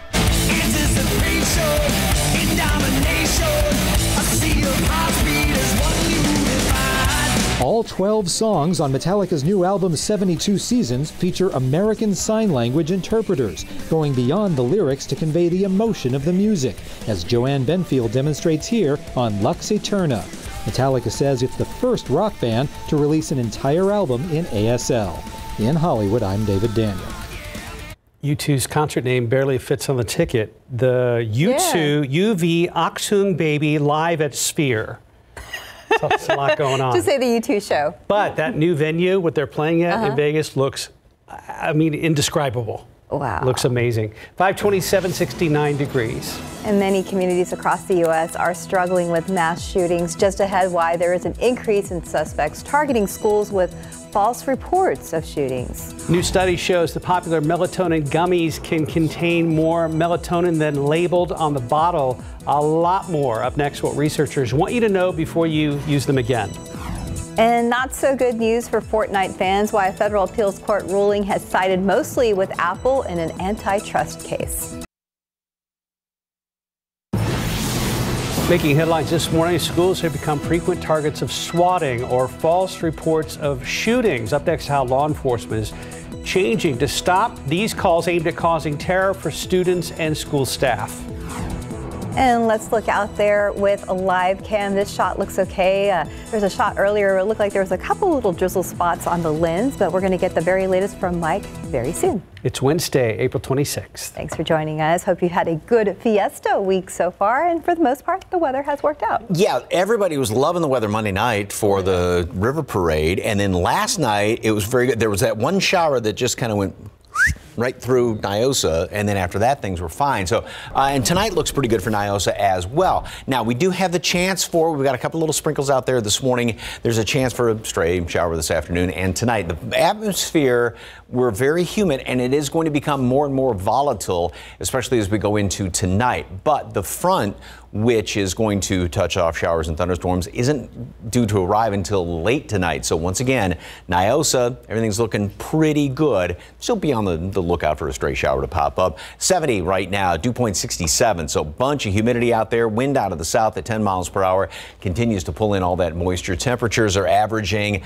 All 12 songs on Metallica's new album 72 Seasons feature American Sign Language interpreters, going beyond the lyrics to convey the emotion of the music, as Joanne Benfield demonstrates here on Lux Eterna. Metallica says it's the first rock band to release an entire album in ASL. In Hollywood, I'm David Daniel. U2's concert name barely fits on the ticket. The U2 UV Achtung Baby Live at Sphere. That's a lot going on. Just say the U2 show. But that new venue, what they're playing at in Vegas, looks, I mean, indescribable. Wow. Looks amazing. 527, 69 degrees. And many communities across the U.S. are struggling with mass shootings. Just ahead, why there is an increase in suspects targeting schools with false reports of shootings. New study shows the popular melatonin gummies can contain more melatonin than labeled on the bottle. A lot more. Up next, what researchers want you to know before you use them again. And not so good news for Fortnite fans, why a federal appeals court ruling has sided mostly with Apple in an antitrust case. Making headlines this morning, schools have become frequent targets of swatting or false reports of shootings. Up next, how law enforcement is changing to stop these calls aimed at causing terror for students and school staff. And let's look out there with a live cam. This shot looks okay. There's a shot earlier. It looked like there was a couple little drizzle spots on the lens, but we're going to get the very latest from Mike very soon. It's Wednesday, April 26th. Thanks for joining us. Hope you had a good fiesta week so far. And for the most part, the weather has worked out. Yeah, everybody was loving the weather Monday night for the river parade. And then last night, it was very good. There was that one shower that just kind of went right through Nyosa, and then after that things were fine. So and tonight looks pretty good for Nyosa as well. Now we do have the chance for, we've got a couple little sprinkles out there this morning. There's a chance for a stray shower this afternoon and tonight. The atmosphere, we're very humid, and it is going to become more and more volatile, especially as we go into tonight. But the front, which is going to touch off showers and thunderstorms, isn't due to arrive until late tonight. So once again, Nyosa, everything's looking pretty good. Still be on the lookout for a stray shower to pop up. 70 right now, dew point 67. So bunch of humidity out there. Wind out of the south at 10 miles per hour continues to pull in all that moisture. Temperatures are averaging,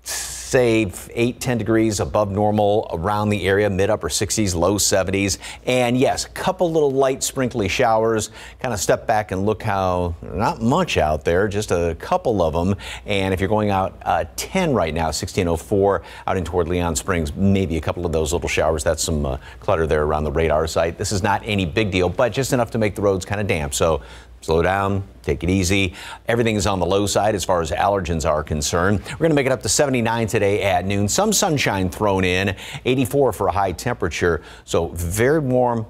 say, 8-10 degrees above normal around the area, mid-upper 60s, low 70s. And yes, a couple little light sprinkly showers. Kind of step back and look how, not much out there, just a couple of them. And if you're going out 10 right now, 1604 out in toward Leon Springs, maybe a couple of those little showers. That's some clutter there around the radar site. This is not any big deal, but just enough to make the roads kind of damp. So slow down, take it easy. Everything is on the low side as far as allergens are concerned. We're going to make it up to 79 today at noon. Some sunshine thrown in, 84 for a high temperature. So very warm,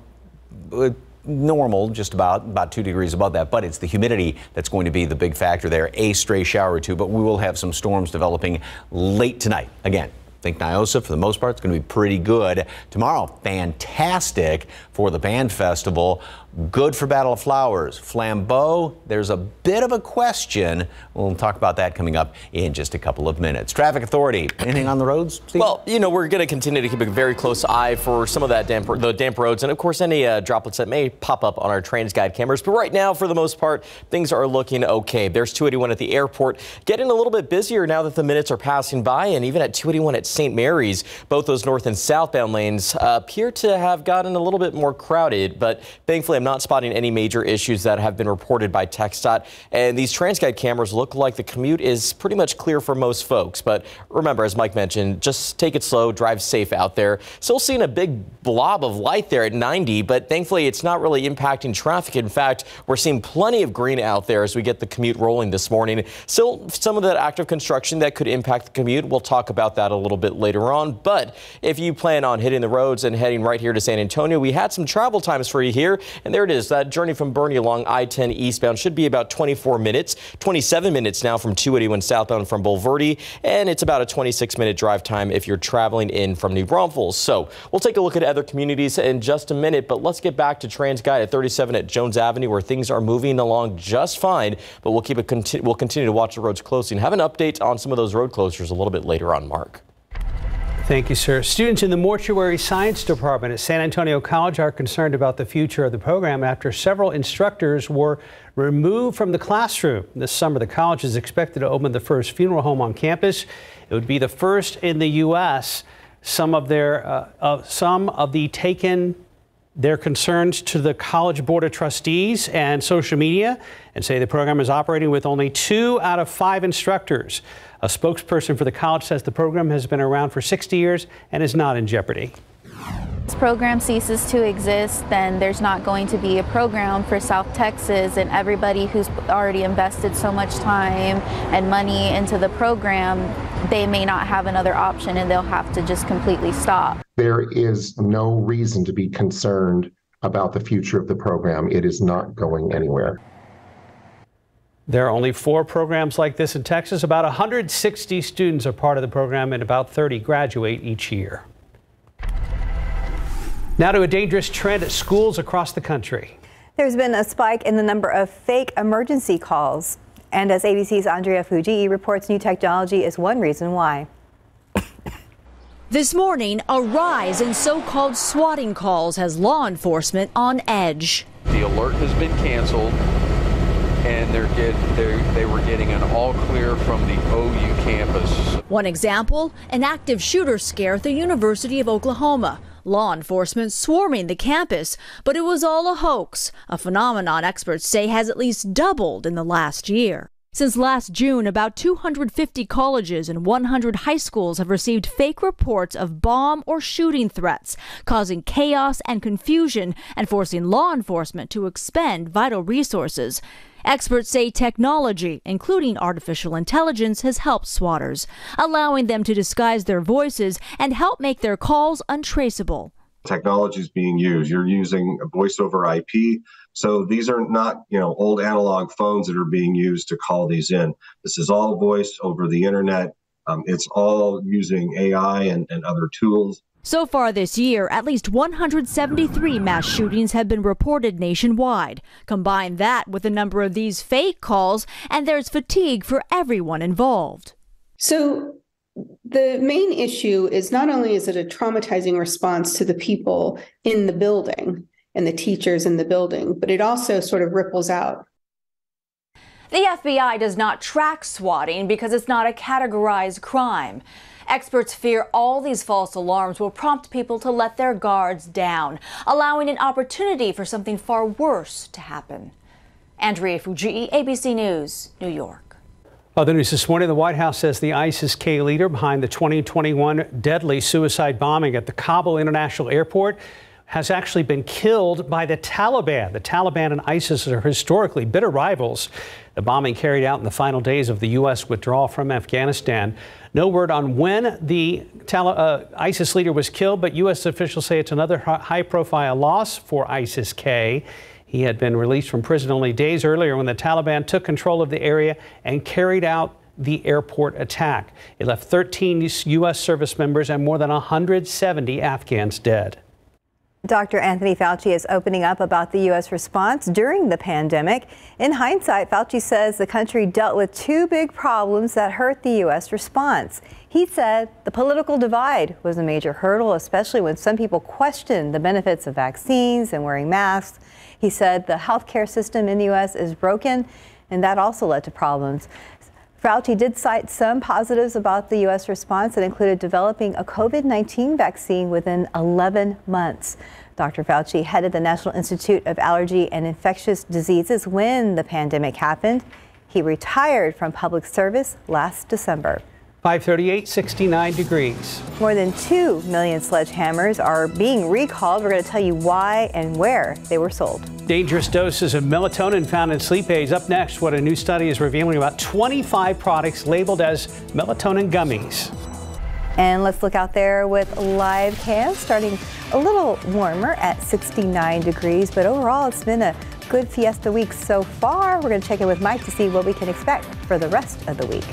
normal, just about 2 degrees above that. But it's the humidity that's going to be the big factor there. A stray shower or two, but we will have some storms developing late tonight. Again, I think Nyosa, for the most part, is going to be pretty good. Tomorrow, fantastic for the band festival. Good for Battle of Flowers. Flambeau, there's a bit of a question. We'll talk about that coming up in just a couple of minutes. Traffic Authority, anything on the roads, Steve? Well, you know, we're going to continue to keep a very close eye for some of that the damp roads, and of course any droplets that may pop up on our TransGuide cameras. But right now, for the most part, things are looking okay. There's 281 at the airport, getting a little bit busier now that the minutes are passing by, and even at 281 at St. Mary's, both those north and southbound lanes appear to have gotten a little bit more crowded. But thankfully, I'm not spotting any major issues that have been reported by KSAT. And these TransGuide cameras look like the commute is pretty much clear for most folks. But remember, as Mike mentioned, just take it slow, drive safe out there. Still seeing a big blob of light there at 90, but thankfully it's not really impacting traffic. In fact, we're seeing plenty of green out there as we get the commute rolling this morning. Still some of that active construction that could impact the commute. We'll talk about that a little bit later on. But if you plan on hitting the roads and heading right here to San Antonio, we had some travel times for you here. And there it is. That journey from Bernie along I-10 eastbound should be about 24 minutes, 27 minutes now from 281 southbound from Bulverde, and it's about a 26-minute drive time if you're traveling in from New Braunfels. So we'll take a look at other communities in just a minute, but let's get back to TransGuide at 37 at Jones Avenue, where things are moving along just fine, but we'll continue to watch the roads closely and have an update on some of those road closures a little bit later on, Mark. Thank you, sir. Students in the Mortuary Science Department at San Antonio College are concerned about the future of the program after several instructors were removed from the classroom. This summer, the college is expected to open the first funeral home on campus. It would be the first in the U.S. Some of taken their concerns to the College Board of Trustees and social media and say the program is operating with only 2 out of 5 instructors. A spokesperson for the college says the program has been around for 60 years and is not in jeopardy. This program ceases to exist, then there's not going to be a program for South Texas, and everybody who's already invested so much time and money into the program, they may not have another option and they'll have to just completely stop. There is no reason to be concerned about the future of the program. It is not going anywhere. There are only 4 programs like this in Texas. About 160 students are part of the program and about 30 graduate each year. Now to a dangerous trend at schools across the country. There's been a spike in the number of fake emergency calls. And as ABC's Andrea Fujii reports, new technology is one reason why. This morning, a rise in so-called swatting calls has law enforcement on edge. The alert has been canceled, and they were getting an all clear from the OU campus. One example, an active shooter scare at the University of Oklahoma. Law enforcement swarming the campus, but it was all a hoax, a phenomenon experts say has at least doubled in the last year. Since last June, about 250 colleges and 100 high schools have received fake reports of bomb or shooting threats, causing chaos and confusion and forcing law enforcement to expend vital resources. Experts say technology, including artificial intelligence, has helped swatters, allowing them to disguise their voices and help make their calls untraceable. Technology is being used. You're using a voice over IP. So these are not, old analog phones that are being used to call these in. This is all voice over the internet. It's all using AI and other tools. So far this year, at least 173 mass shootings have been reported nationwide. Combine that with the number of these fake calls, and there's fatigue for everyone involved. So the main issue is not only is it a traumatizing response to the people in the building and the teachers in the building, but it also sort of ripples out. The FBI does not track swatting because it's not a categorized crime. Experts fear all these false alarms will prompt people to let their guards down, allowing an opportunity for something far worse to happen. Andrea Fujii, ABC News, New York. Other news this morning, the White House says the ISIS-K leader behind the 2021 deadly suicide bombing at the Kabul International Airport has actually been killed by the Taliban. The Taliban and ISIS are historically bitter rivals. The bombing carried out in the final days of the U.S. withdrawal from Afghanistan. No word on when the ISIS leader was killed, but U.S. officials say it's another high-profile loss for ISIS-K. He had been released from prison only days earlier when the Taliban took control of the area and carried out the airport attack. It left 13 U.S. service members and more than 170 Afghans dead. Dr. Anthony Fauci is opening up about the U.S. response during the pandemic. In hindsight, Fauci says the country dealt with 2 big problems that hurt the U.S. response. He said the political divide was a major hurdle, especially when some people questioned the benefits of vaccines and wearing masks. He said the healthcare system in the U.S. is broken, and that also led to problems. Fauci did cite some positives about the U.S. response that included developing a COVID-19 vaccine within 11 months. Dr. Fauci headed the National Institute of Allergy and Infectious Diseases when the pandemic happened. He retired from public service last December. 5:38, 69 degrees. More than 2 million sledgehammers are being recalled. We're going to tell you why and where they were sold. Dangerous doses of melatonin found in sleep aids. Up next, what a new study is revealing about 25 products labeled as melatonin gummies. And let's look out there with live cams, starting a little warmer at 69 degrees. But overall, it's been a good fiesta week so far. We're going to check in with Mike to see what we can expect for the rest of the week.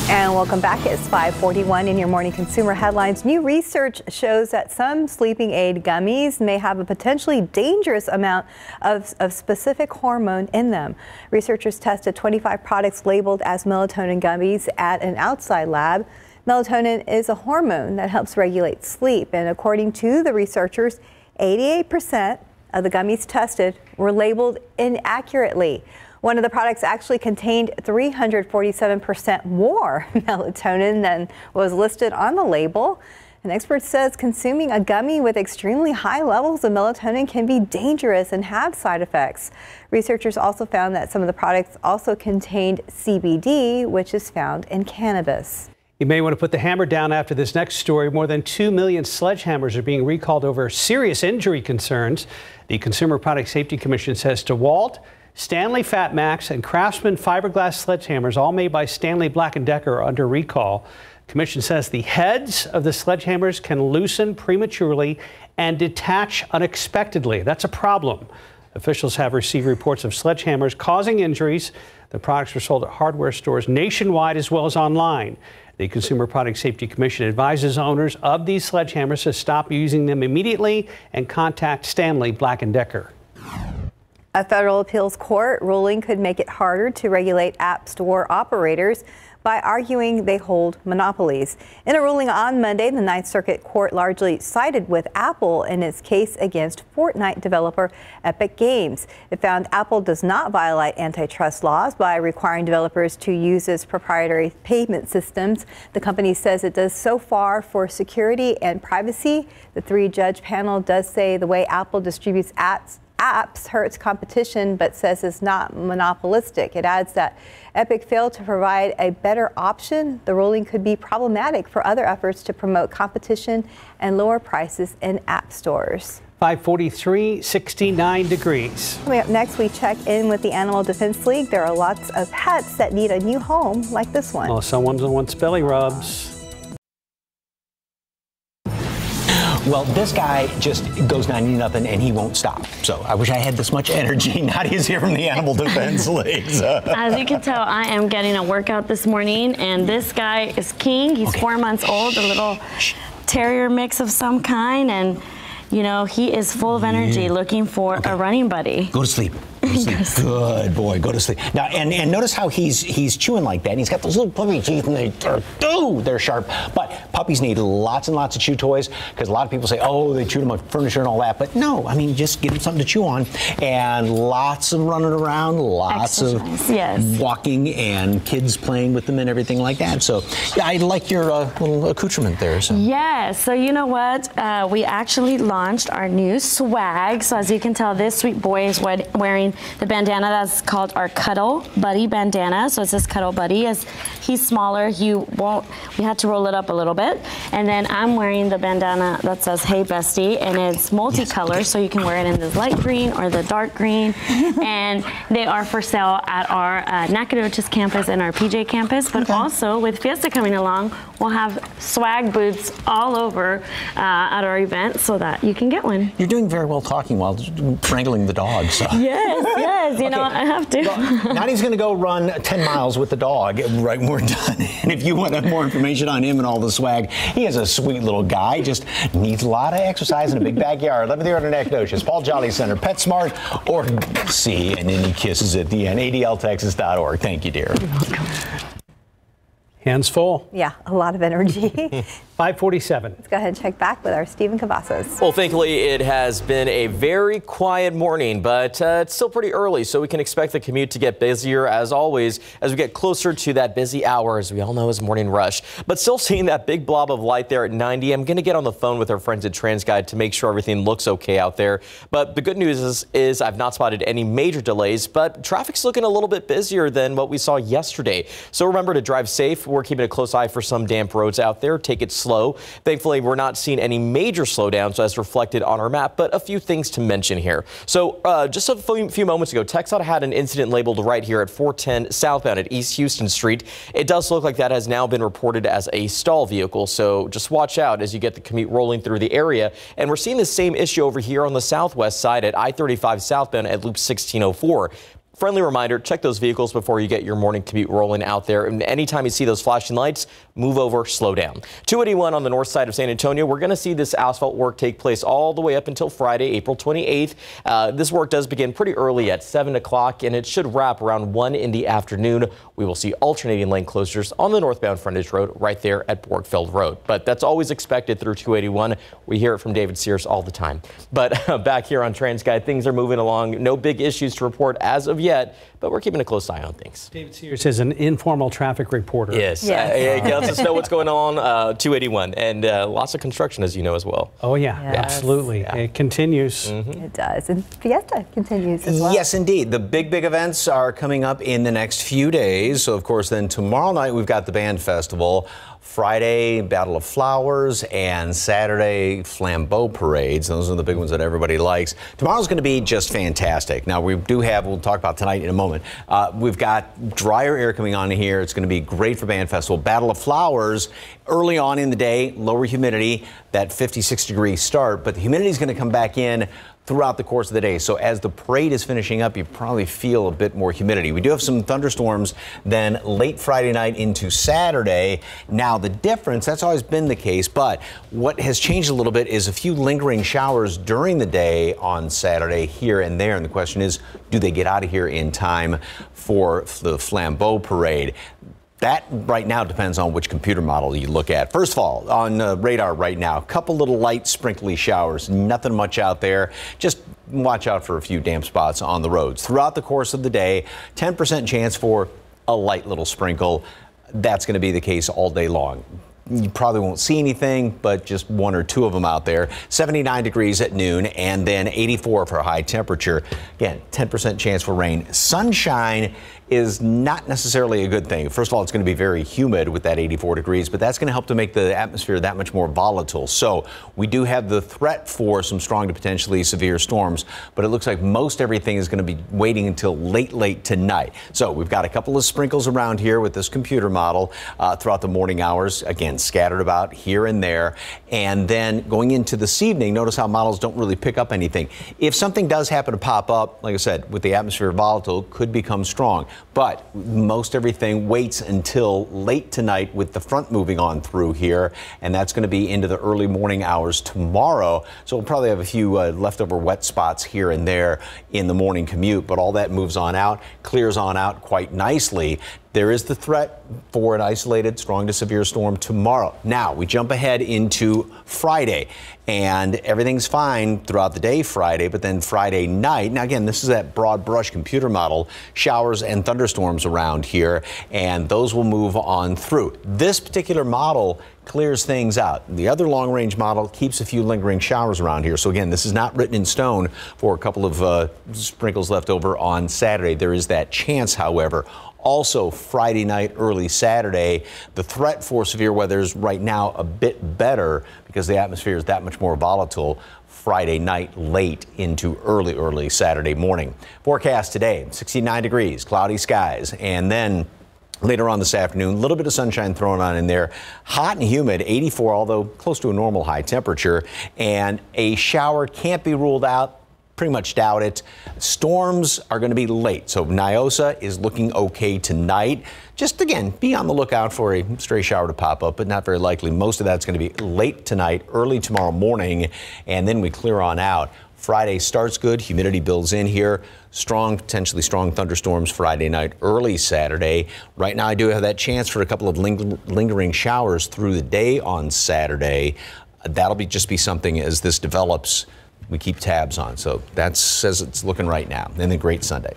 And welcome back. It's 5:41 in your morning consumer headlines. New research shows that some sleeping aid gummies may have a potentially dangerous amount of specific hormone in them. Researchers tested 25 products labeled as melatonin gummies at an outside lab. Melatonin is a hormone that helps regulate sleep, and according to the researchers, 88% of the gummies tested were labeled inaccurately. One of the products actually contained 347% more melatonin than was listed on the label. An expert says consuming a gummy with extremely high levels of melatonin can be dangerous and have side effects. Researchers also found that some of the products also contained CBD, which is found in cannabis. You may want to put the hammer down after this next story. More than 2 million sledgehammers are being recalled over serious injury concerns. The Consumer Product Safety Commission says DeWalt, Stanley Fat Max, and Craftsman fiberglass sledgehammers, all made by Stanley Black & Decker, are under recall. The commission says the heads of the sledgehammers can loosen prematurely and detach unexpectedly. That's a problem. Officials have received reports of sledgehammers causing injuries. The products are sold at hardware stores nationwide as well as online. The Consumer Product Safety Commission advises owners of these sledgehammers to stop using them immediately and contact Stanley Black & Decker. A federal appeals court ruling could make it harder to regulate app store operators by arguing they hold monopolies. In a ruling on Monday, the Ninth Circuit Court largely sided with Apple in its case against Fortnite developer Epic Games. It found Apple does not violate antitrust laws by requiring developers to use its proprietary payment systems. The company says it does so far for security and privacy. The three-judge panel does say the way Apple distributes apps hurts competition, but says it's not monopolistic. It adds that Epic failed to provide a better option. The ruling could be problematic for other efforts to promote competition and lower prices in app stores. 543, 69 degrees. Coming up next, we check in with the Animal Defense League. There are lots of pets that need a new home like this one. Well, someone wants belly rubs. Well, this guy just goes 90-0 and he won't stop. So I wish I had this much energy. Nadia's here from the Animal Defense League. As you can tell, I am getting a workout this morning, and this guy is King. He's 4 months old, a little terrier mix of some kind, and you know, he is full of energy, looking for a running buddy. Go to sleep. Good boy, go to sleep. Now, and notice how he's chewing like that. And he's got those little puppy teeth, and they're sharp. But puppies need lots and lots of chew toys, because a lot of people say, oh, they chewed on furniture and all that. But no, I mean, just give them something to chew on, and lots of running around, lots of walking, and kids playing with them and everything like that. So yeah, I like your little accoutrement there. So. Yes, so you know what? We actually launched our new swag. So as you can tell, this sweet boy is wearing the bandana that's called our Cuddle Buddy bandana. So it says Cuddle Buddy. As he's smaller, we had to roll it up a little bit. And then I'm wearing the bandana that says Hey Bestie, and it's multicolor, so you can wear it in this light green or the dark green. And they are for sale at our Nacogdoches campus and our PJ campus, but also with Fiesta coming along, we'll have swag booths all over at our event so that you can get one. You're doing very well talking while wrangling the dog. So. Yes, you know, I have to. Well, Nadia's going to go run 10 miles with the dog right when we're done. And if you want more information on him and all the swag, he is a sweet little guy, just needs a lot of exercise in a big backyard. Let me there at Nacogdoches, Paul Jolly Center, PetSmart, or see, and then he kisses at the end, adltexas.org. Thank you, dear. You're welcome. Hands full. Yeah, a lot of energy. 547. Let's go ahead and check back with our Stephen Cavazos. Well, thankfully, it has been a very quiet morning, but it's still pretty early, so we can expect the commute to get busier as always as we get closer to that busy hour, as we all know is morning rush. But still seeing that big blob of light there at 90. I'm going to get on the phone with our friends at TransGuide to make sure everything looks okay out there. But the good news is I've not spotted any major delays, but traffic's looking a little bit busier than what we saw yesterday. So remember to drive safe. We're keeping a close eye for some damp roads out there. Take it slow. Thankfully, we're not seeing any major slowdowns as reflected on our map, but a few things to mention here. So just a few moments ago, KSAT had an incident labeled right here at 410 southbound at East Houston Street. It does look like that has now been reported as a stall vehicle, so just watch out as you get the commute rolling through the area. And we're seeing the same issue over here on the southwest side at I-35 southbound at Loop 1604. Friendly reminder, check those vehicles before you get your morning commute rolling out there. And anytime you see those flashing lights, move over, slow down. 281 on the north side of San Antonio. We're going to see this asphalt work take place all the way up until Friday, April 28th. This work does begin pretty early at 7 o'clock, and it should wrap around 1 in the afternoon. We will see alternating lane closures on the northbound frontage road right there at Borgfeld Road. But that's always expected through 281. We hear it from David Sears all the time. But back here on TransGuide, things are moving along. No big issues to report as of yet. yet, but we're keeping a close eye on things. David Sears is an informal traffic reporter. Yes. He lets us know what's going on, 281, and lots of construction, as you know, as well. Oh, yeah, absolutely. Yeah. It continues. It does. And Fiesta continues as well. Yes, indeed. The big events are coming up in the next few days. So, of course, then tomorrow night we've got the band festival. Friday, Battle of Flowers, and Saturday, Flambeau Parades. Those are the big ones that everybody likes. Tomorrow's going to be just fantastic. Now, we'll talk about tonight in a moment. We've got drier air coming on here. It's going to be great for band festival. Battle of Flowers, early on in the day, lower humidity, that 56-degree start, but the humidity is going to come back in throughout the course of the day. So as the parade is finishing up, you probably feel a bit more humidity. We do have some thunderstorms then late Friday night into Saturday. Now the difference, that's always been the case, but what has changed a little bit is a few lingering showers during the day on Saturday here and there. And the question is, do they get out of here in time for the Flambeau Parade? That right now depends on which computer model you look at. First of all, on radar right now, a couple little light sprinkly showers, nothing much out there. Just watch out for a few damp spots on the roads. Throughout the course of the day, 10% chance for a light little sprinkle. That's going to be the case all day long. You probably won't see anything, but just one or two of them out there. 79 degrees at noon, and then 84 for a high temperature. Again, 10% chance for rain. Sunshine is not necessarily a good thing. First of all, it's going to be very humid with that 84 degrees, but that's going to help to make the atmosphere that much more volatile. So we do have the threat for some strong to potentially severe storms, but it looks like most everything is going to be waiting until late tonight. So we've got a couple of sprinkles around here with this computer model throughout the morning hours, again, scattered about here and there. And then going into this evening, notice how models don't really pick up anything. If something does happen to pop up, like I said, with the atmosphere volatile, could become strong. But most everything waits until late tonight with the front moving on through here, and that's going to be into the early morning hours tomorrow. So we'll probably have a few leftover wet spots here and there in the morning commute, but all that moves on out, clears on out quite nicely. There is the threat for an isolated strong to severe storm tomorrow. Now we jump ahead into Friday, and everything's fine throughout the day Friday, but then Friday night, now again, this is that broad brush computer model, showers and thunderstorms around here, and those will move on through. This particular model clears things out. The other long range model keeps a few lingering showers around here. So again, this is not written in stone for a couple of sprinkles left over on Saturday. There is that chance, however. Also, Friday night, early Saturday, the threat for severe weather is right now a bit better because the atmosphere is that much more volatile. Friday night, late into early Saturday morning. Forecast today, 69 degrees, cloudy skies, and then later on this afternoon, a little bit of sunshine thrown on in there. Hot and humid, 84, although close to a normal high temperature, and a shower can't be ruled out. Pretty much doubt it. Storms are going to be late. So Niosa is looking okay tonight. Just again, be on the lookout for a stray shower to pop up, but not very likely. Most of that's going to be late tonight, early tomorrow morning, and then we clear on out. Friday starts good. Humidity builds in here. Strong, potentially strong thunderstorms Friday night, early Saturday. Right now, I do have that chance for a couple of lingering showers through the day on Saturday. That'll just be something as this develops. We keep tabs on. So that's as it's looking right now. And then great Sunday.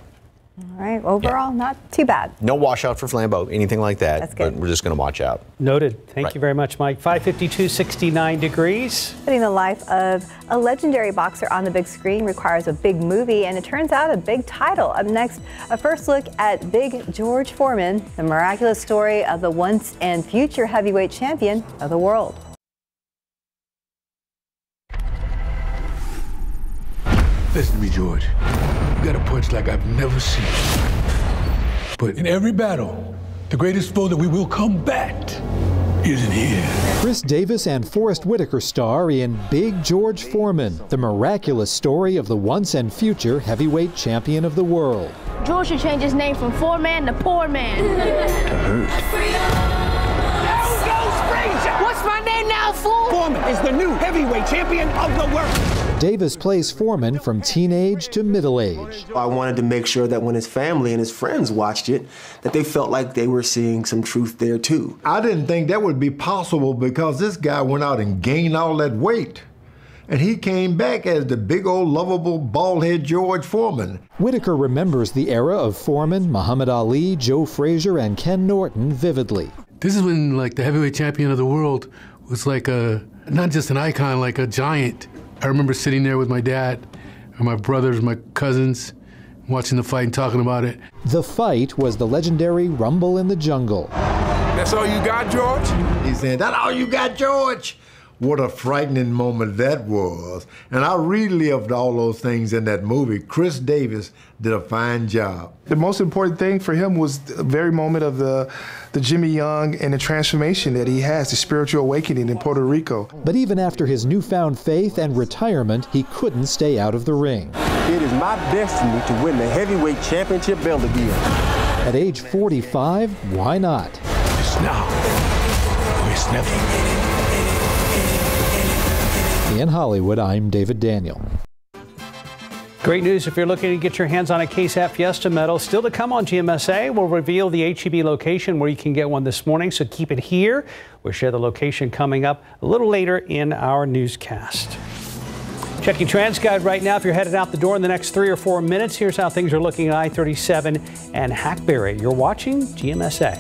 All right. Overall, not too bad. No washout for Flambeau, anything like that. That's good. But we're just going to watch out. Noted. Thank you very much, Mike. 552, 69 degrees. Putting the life of a legendary boxer on the big screen requires a big movie, and it turns out a big title. Up next, a first look at Big George Foreman, the miraculous story of the once and future heavyweight champion of the world. Listen to me, George. You got a punch like I've never seen. But in every battle, the greatest foe that we will combat isn't here. Chris Davis and Forrest Whitaker star in Big George Foreman, the miraculous story of the once and future heavyweight champion of the world. George should change his name from Foreman to Poor Man. What's my name now, fool? Foreman is the new heavyweight champion of the world. Davis plays Foreman from teenage to middle age. I wanted to make sure that when his family and his friends watched it, that they felt like they were seeing some truth there too. I didn't think that would be possible because this guy went out and gained all that weight. and he came back as the big old lovable bald-head George Foreman. Whitaker remembers the era of Foreman, Muhammad Ali, Joe Frazier, and Ken Norton vividly. This is when, like, the heavyweight champion of the world was like not just an icon, like a giant. I remember sitting there with my dad and my brothers, my cousins, watching the fight and talking about it. The fight was the legendary Rumble in the Jungle. That's all you got, George? He said, "That's all you got, George?" What a frightening moment that was. And I relived all those things in that movie. Chris Davis did a fine job. The most important thing for him was the very moment of the Jimmy Young and the transformation that he has, the spiritual awakening in Puerto Rico. But even after his newfound faith and retirement, he couldn't stay out of the ring. It is my destiny to win the heavyweight championship belt again. At age 45, why not? It's now or it's never. In Hollywood, I'm David Daniel. Great news if you're looking to get your hands on a KSAT Fiesta medal. Still to come on GMSA. We'll reveal the HEB location where you can get one this morning, so keep it here. We'll share the location coming up a little later in our newscast. Checking TransGuide right now. If you're headed out the door in the next 3 or 4 minutes, here's how things are looking at I-37 and Hackberry. You're watching GMSA.